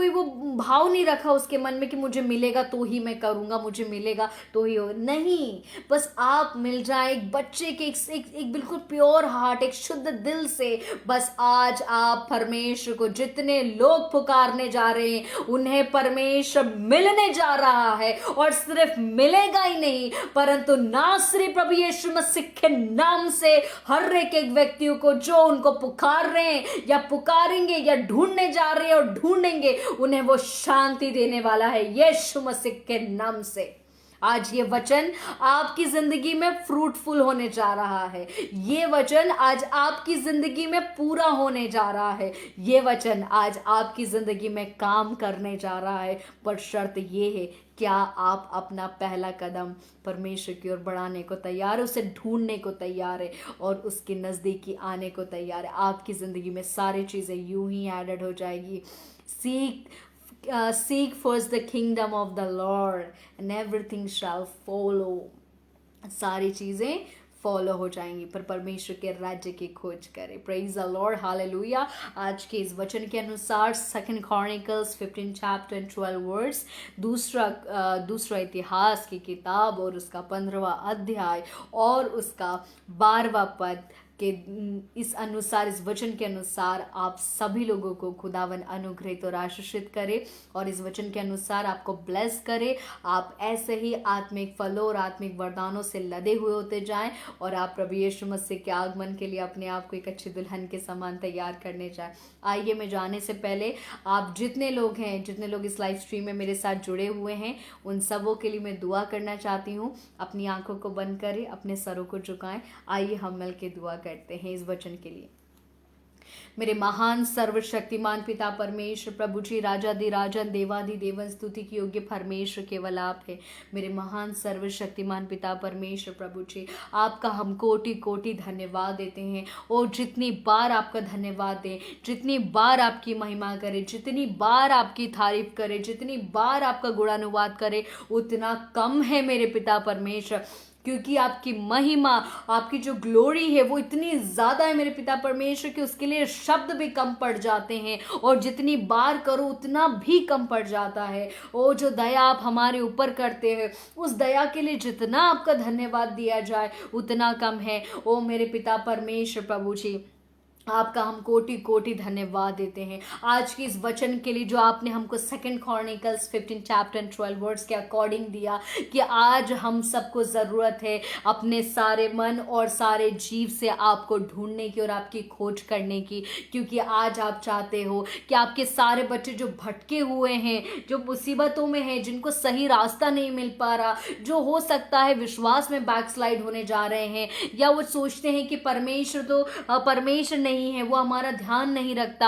वो भाव नहीं रखा उसके मन में कि मुझे मिलेगा तो ही मैं करूंगा, मुझे मिलेगा तो ही हो, नहीं, बस आप मिल जाए एक बच्चे के एक बिल्कुल प्योर हार्ट, एक शुद्ध दिल से। बस आज आप परमेश्वर को, जितने लोग पुकारने जा रहे हैं उन्हें परमेश्वर मिलने जा रहा है, और सिर्फ मिलेगा ही नहीं, परंतु ना सिर्फ प्रभु यीशु मसीह के नाम से हर एक व्यक्तियों को जो उनको पुकार रहे हैं या पुकारेंगे या ढूंढने जा रहे हैं और ढूंढेंगे, उन्हें वो शांति देने वाला है यीशु मसीह के नाम से। आज ये वचन आपकी जिंदगी में फ्रूटफुल होने जा रहा है, ये वचन आज आपकी जिंदगी में पूरा होने जा रहा है, ये वचन आज आपकी जिंदगी में काम करने जा रहा है, पर शर्त ये है, क्या आप अपना पहला कदम परमेश्वर की ओर बढ़ाने को तैयार है, उसे ढूंढने को तैयार है और उसके नज़दीकी आने को तैयार है। आपकी ज़िंदगी में सारी चीज़ें यूं ही एडेड हो जाएगी। Seek first the kingdom of the Lord and everything shall follow। सारी चीज़ें फॉलो हो जाएंगी, पर परमेश्वर के राज्य की खोज करें। Praise the Lord, hallelujah. आज के इस वचन के अनुसार 2 Chronicles 15 chapter and 12 वर्ड्स, दूसरा इतिहास की किताब और उसका 15वां अध्याय और उसका 12वां पद के इस अनुसार, इस वचन के अनुसार आप सभी लोगों को खुदावन अनुग्रहित और आशीषित करे और इस वचन के अनुसार आपको ब्लेस करे। आप ऐसे ही आत्मिक फलों और आत्मिक वरदानों से लदे हुए होते जाएं और आप प्रभु यीशु मसीह के आगमन के लिए अपने आप को एक अच्छी दुल्हन के समान तैयार करने जाएं। आइए, मैं जाने से पहले आप जितने लोग इस लाइव स्ट्रीम में मेरे साथ जुड़े हुए हैं, उन सबों के लिए मैं दुआ करना चाहती हूँ। अपनी आंखों को बंद करें, अपने सरों को झुकाएं। आइए हम मिल के दुआ करते हैं इस वचन के लिए। मेरे महान सर्वशक्तिमान पिता परमेश्वर, प्रभु जी, राजाधि राजन, देवाधि देवन, स्तुति की योग्य परमेश्वर केवल आप है। मेरे महान सर्वशक्तिमान पिता परमेश्वर, प्रभु जी, आपका हम कोटि कोटि धन्यवाद देते हैं। और जितनी बार आपका धन्यवाद दें, जितनी बार आपकी महिमा करें, जितनी बार आपकी तारीफ करें, जितनी बार आपका गुणानुवाद करें, उतना कम है मेरे पिता परमेश्वर, क्योंकि आपकी महिमा, आपकी जो ग्लोरी है वो इतनी ज़्यादा है मेरे पिता परमेश्वर कि उसके लिए शब्द भी कम पड़ जाते हैं और जितनी बार करो उतना भी कम पड़ जाता है। ओ जो दया आप हमारे ऊपर करते हैं, उस दया के लिए जितना आपका धन्यवाद दिया जाए उतना कम है। ओ मेरे पिता परमेश्वर, प्रभु जी, आपका हम कोटि कोटि धन्यवाद देते हैं आज की इस वचन के लिए जो आपने हमको 2 Chronicles 15 chapter and 12 वर्ड्स के अकॉर्डिंग दिया, कि आज हम सबको ज़रूरत है अपने सारे मन और सारे जीव से आपको ढूंढने की और आपकी खोज करने की, क्योंकि आज आप चाहते हो कि आपके सारे बच्चे जो भटके हुए हैं, जो मुसीबतों में हैं, जिनको सही रास्ता नहीं मिल पा रहा, जो हो सकता है विश्वास में बैकस्लाइड होने जा रहे हैं, या वो सोचते हैं कि परमेश्वर नहीं है, वो हमारा ध्यान नहीं रखता,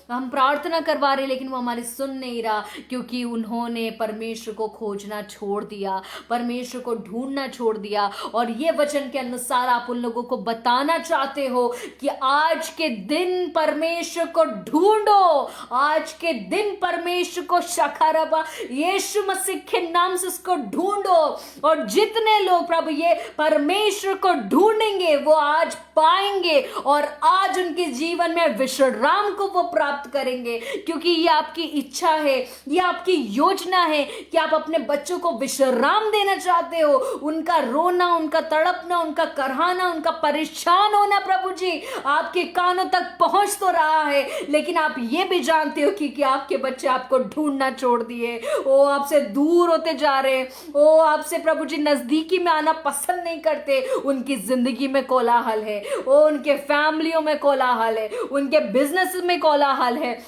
हम प्रार्थना करवा रहे लेकिन वो हमारी सुन नहीं रहा, क्योंकि उन्होंने परमेश्वर को खोजना छोड़ दिया, परमेश्वर को ढूंढना छोड़ दिया। और ये वचन के अनुसार आप उन लोगों को बताना चाहते हो कि आज के दिन परमेश्वर को ढूंढो, आज के दिन परमेश्वर को शखरबा यीशु मसीह के नाम से उसको ढूंढो। और जितने लोग प्रभु ये परमेश्वर को ढूंढेंगे वो आज पाएंगे और आज उनके जीवन में विश्राम को वो प्राप्त करेंगे, क्योंकि ये आपकी इच्छा है, ये आपकी योजना है कि आप अपने बच्चों को विश्राम देना चाहते हो। उनका रोना, उनका तड़पना, उनका कराहना, उनका परेशान होना प्रभु जी आपके कानों तक पहुंच तो रहा है, लेकिन आप ये भी जानते हो कि आपके बच्चे आपको ढूंढना छोड़ दिए, वो आपसे दूर होते जा रहे, वो आपसे प्रभु जी नजदीकी में आना पसंद नहीं करते। उनकी जिंदगी में कोलाहल है, वो उनके फैमिलियों में कोलाहल है, उनके बिजनेस में कोलाहल है,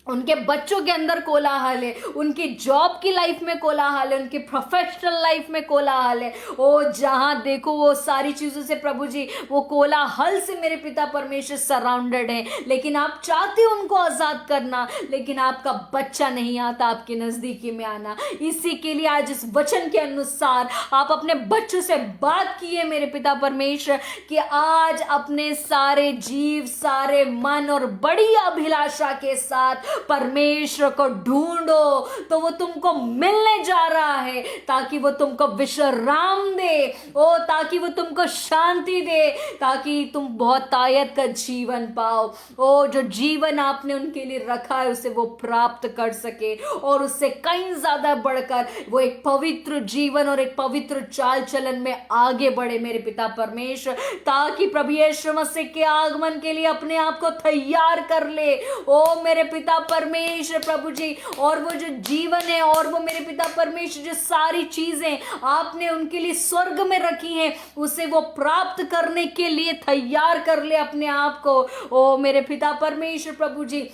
उनके बच्चों के अंदर कोलाहल है, उनकी जॉब की लाइफ में कोलाहल है, उनकी प्रोफेशनल लाइफ में कोलाहल है। ओ जहां देखो वो सारी चीजों से प्रभु जी वो कोलाहल से मेरे पिता परमेश्वर सराउंडेड है, लेकिन आप चाहते हो उनको आजाद करना, लेकिन आपका बच्चा नहीं आता आपके नजदीकी में आना। इसी के लिए आज इस वचन के अनुसार आप अपने बच्चों से बात किए मेरे पिता परमेश्वर कि आज अपने सारे जीव, सारे मन और बड़ी अभिलाषा के साथ परमेश्वर को ढूंढो, तो वो तुमको मिलने जा रहा है, ताकि वो तुमको विश्राम दे, ओ ताकि वो तुमको शांति दे, ताकि तुम बहुत तायत का जीवन पाओ। ओ जो जीवन आपने उनके लिए रखा है उसे वो प्राप्त कर सके, और उससे कहीं ज्यादा बढ़कर वो एक पवित्र जीवन और एक पवित्र चाल चलन में आगे बढ़े मेरे पिता परमेश्वर, ताकि प्रभु यीशु मसीह के आगमन के लिए अपने आप को तैयार कर ले। ओ मेरे पिता परमेश्वर प्रभु जी, और वो जो जीवन है और वो मेरे पिता परमेश्वर जो सारी चीजें आपने उनके लिए स्वर्ग में रखी हैं उसे वो प्राप्त करने के लिए तैयार कर ले अपने आप को। ओ मेरे पिता परमेश्वर प्रभु जी,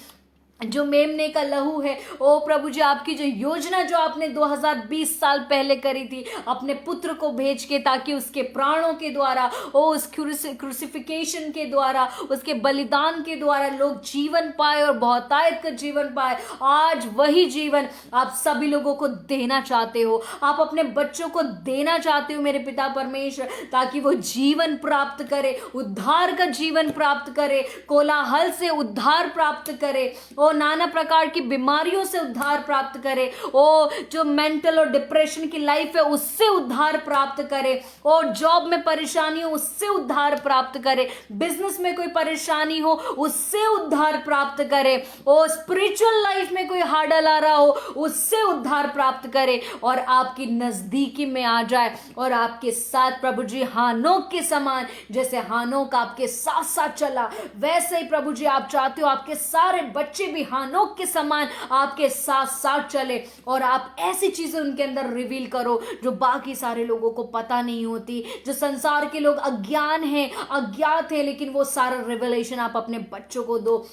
जो मेमने का लहू है, ओ प्रभु जी आपकी जो योजना जो आपने 2020 साल पहले करी थी अपने पुत्र को भेज के, ताकि उसके प्राणों के द्वारा, ओ उस क्रूसिफिकेशन के द्वारा, उसके बलिदान के द्वारा लोग जीवन पाए और बहुतायत का जीवन पाए, आज वही जीवन आप सभी लोगों को देना चाहते हो, आप अपने बच्चों को देना चाहते हो मेरे पिता परमेश्वर, ताकि वो जीवन प्राप्त करे, उद्धार का जीवन प्राप्त करे, कोलाहल से उद्धार प्राप्त करे, ओ नाना प्रकार की बीमारियों से उद्धार प्राप्त करे, ओ जो मेंटल और डिप्रेशन की लाइफ है उससे उद्धार प्राप्त करे, और जॉब में परेशानी हो उससे उद्धार प्राप्त करे, बिजनेस में कोई परेशानी हो उससे उद्धार प्राप्त करे, ओ स्पिरिचुअल लाइफ में कोई हार्डल आ रहा हो उससे उद्धार प्राप्त करे, और आपकी नजदीकी में आ जाए, और आपके साथ प्रभु जी हानोक के समान, जैसे हानोक आपके साथ साथ चला, वैसे ही प्रभु जी आप चाहते हो आपके सारे बच्चे भी हानोक के समान आपके साथ साथ चले, और आप ऐसी चीजें उनके अंदर रिवील करो जो बाकी सारे लोगों को पता नहीं होती, जो संसार के लोग अज्ञान है, अज्ञात है, लेकिन वो सारा रिवलेशन आप अपने बच्चों को दो,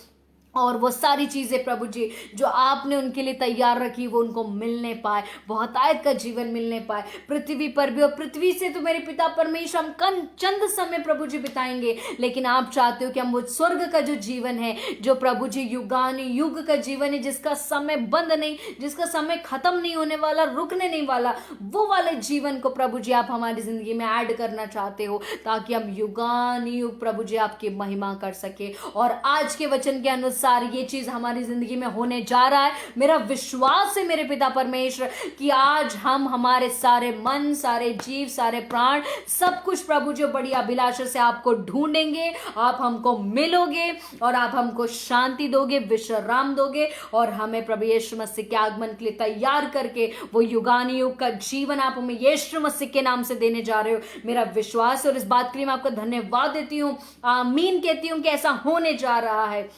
और वो सारी चीजें प्रभु जी जो आपने उनके लिए तैयार रखी वो उनको मिलने पाए, बहुतायत का जीवन मिलने पाए पृथ्वी पर भी, और पृथ्वी से तो मेरे पिता परमेश्वर हम चंद समय प्रभु जी बिताएंगे, लेकिन आप चाहते हो कि हम वो स्वर्ग का जो जीवन है, जो प्रभु जी युगान युग का जीवन है, जिसका समय बंद नहीं, जिसका समय खत्म नहीं होने वाला, रुकने नहीं वाला, वो वाले जीवन को प्रभु जी आप हमारी जिंदगी में ऐड करना चाहते हो, ताकि हम युगान युग प्रभु जी आपकी महिमा कर सके। और आज के वचन के अनुसार ये चीज हमारी जिंदगी में होने जा रहा है। मेरा विश्वास है मेरे पिता परमेश्वर कि आज हम हमारे सारे मन, सारे जीव, सारे प्राण, सब कुछ प्रभु जो बड़ी अभिलाषा से आपको ढूंढेंगे, आप हमको मिलोगे और आप हमको शांति दोगे, विश्राम दोगे, और हमें प्रभु यीशु मसीह के आगमन के लिए तैयार करके वो युगानुयुग का जीवन आप हमें यीशु मसीह के नाम से देने जा रहे हो। मेरा विश्वास है और इस बात के लिए मैं आपको धन्यवाद देती हूँ, आमीन कहती हूँ कि ऐसा होने जा रहा है।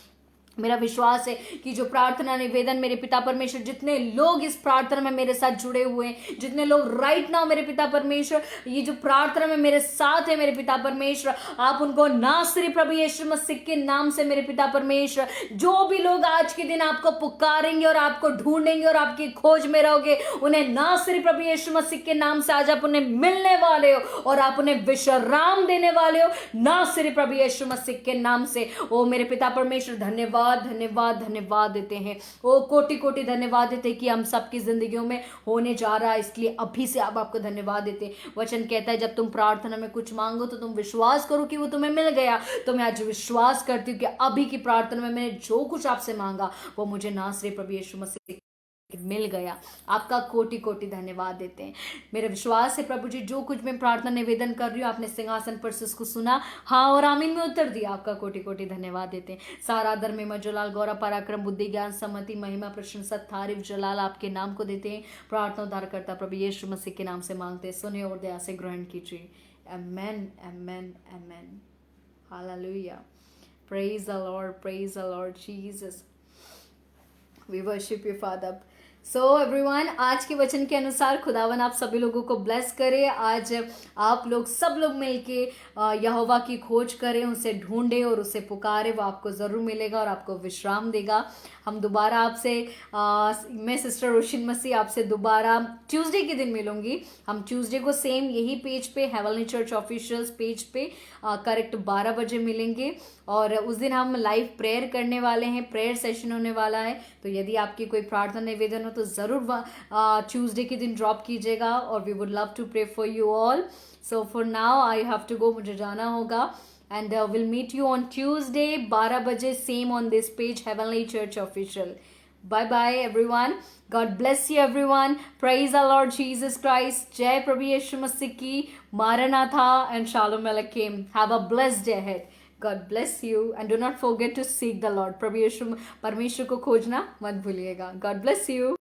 मेरा विश्वास है कि जो प्रार्थना निवेदन मेरे पिता परमेश्वर, जितने लोग इस प्रार्थना में मेरे साथ जुड़े हुए हैं, जितने लोग राइट नाउ मेरे पिता परमेश्वर ये जो प्रार्थना में मेरे साथ है मेरे पिता परमेश्वर, आप उनको नासरी प्रभु यीशु मसीह के नाम से मेरे पिता परमेश्वर, जो भी लोग आज के दिन आपको पुकारेंगे और आपको ढूंढेंगे और आपकी खोज में रहोगे, उन्हें नासरी प्रभु यीशु मसीह के नाम से आज आप उन्हें मिलने वाले हो और आप उन्हें विश्राम देने वाले हो, नासरी प्रभु यीशु मसीह के नाम से। ओ मेरे पिता परमेश्वर धन्यवाद धन्यवाद धन्यवाद देते हैं, ओ कोटि कोटि धन्यवाद देते हैं कि हम सबकी जिंदगियों में होने जा रहा है, इसलिए अभी से आप आपको धन्यवाद देते हैं। वचन कहता है जब तुम प्रार्थना में कुछ मांगो तो तुम विश्वास करो कि वो तुम्हें मिल गया। तो मैं आज विश्वास करती हूँ कि अभी की प्रार्थना में मैंने जो कुछ आपसे मांगा वो मुझे नासरी प्रभु यीशु मसीह मिल गया। आपका कोटि कोटि धन्यवाद देते हैं। मेरा विश्वास है प्रभु जी, जो कुछ मैं प्रार्थना निवेदन कर रही हूँ आपने सिंहासन पर से उसको सुना, हाँ और आमीन में उत्तर दिया। आपका कोटि कोटि धन्यवाद देते हैं। सारा आदर महिमा जलाल गौरव पराक्रम बुद्धि ज्ञान सम्मति महिमा प्रशंसा तारीफ जलाल आपके नाम को देते हैं। प्रार्थना उद्धार करता प्रभु यीशु मसीह के नाम से मांगते हैं, सुने और दया से ग्रहण कीजिए। Amen amen amen. Hallelujah. Praise the Lord, praise the Lord Jesus. We worship you, Father. So everyone, आज के वचन के अनुसार खुदावन आप सभी लोगों को ब्लेस करे। आज आप लोग सब लोग मिलके यहोवा की खोज करें, उसे ढूंढे और उसे पुकारे, वो आपको ज़रूर मिलेगा और आपको विश्राम देगा। हम दोबारा आपसे मैं सिस्टर रोशन मसीह आपसे दोबारा ट्यूसडे के दिन मिलूंगी। हम ट्यूसडे को सेम यही पेज पे हेवनली चर्च ऑफिशियल्स पेज पे करेक्ट 12 बजे मिलेंगे और उस दिन हम लाइव प्रेयर करने वाले हैं, प्रेयर सेशन होने वाला है। तो यदि आपकी कोई प्रार्थना निवेदन हो तो ज़रूर ट्यूसडे के दिन ड्रॉप कीजिएगा और we would love to pray for you all. So for now I have to go, मुझे जाना होगा। And we'll meet you on Tuesday 12 बजे same on this page Heavenly Church Official. Bye bye everyone. God bless you everyone. Praise our Lord Jesus Christ. जय प्रभु यीशु मसीह की। Maranatha and Shalom Aleichem. Have a blessed day ahead. God bless you and do not forget to seek the Lord. प्रभु यीशु परमेश्वर को खोजना मत भूलिएगा। God bless you.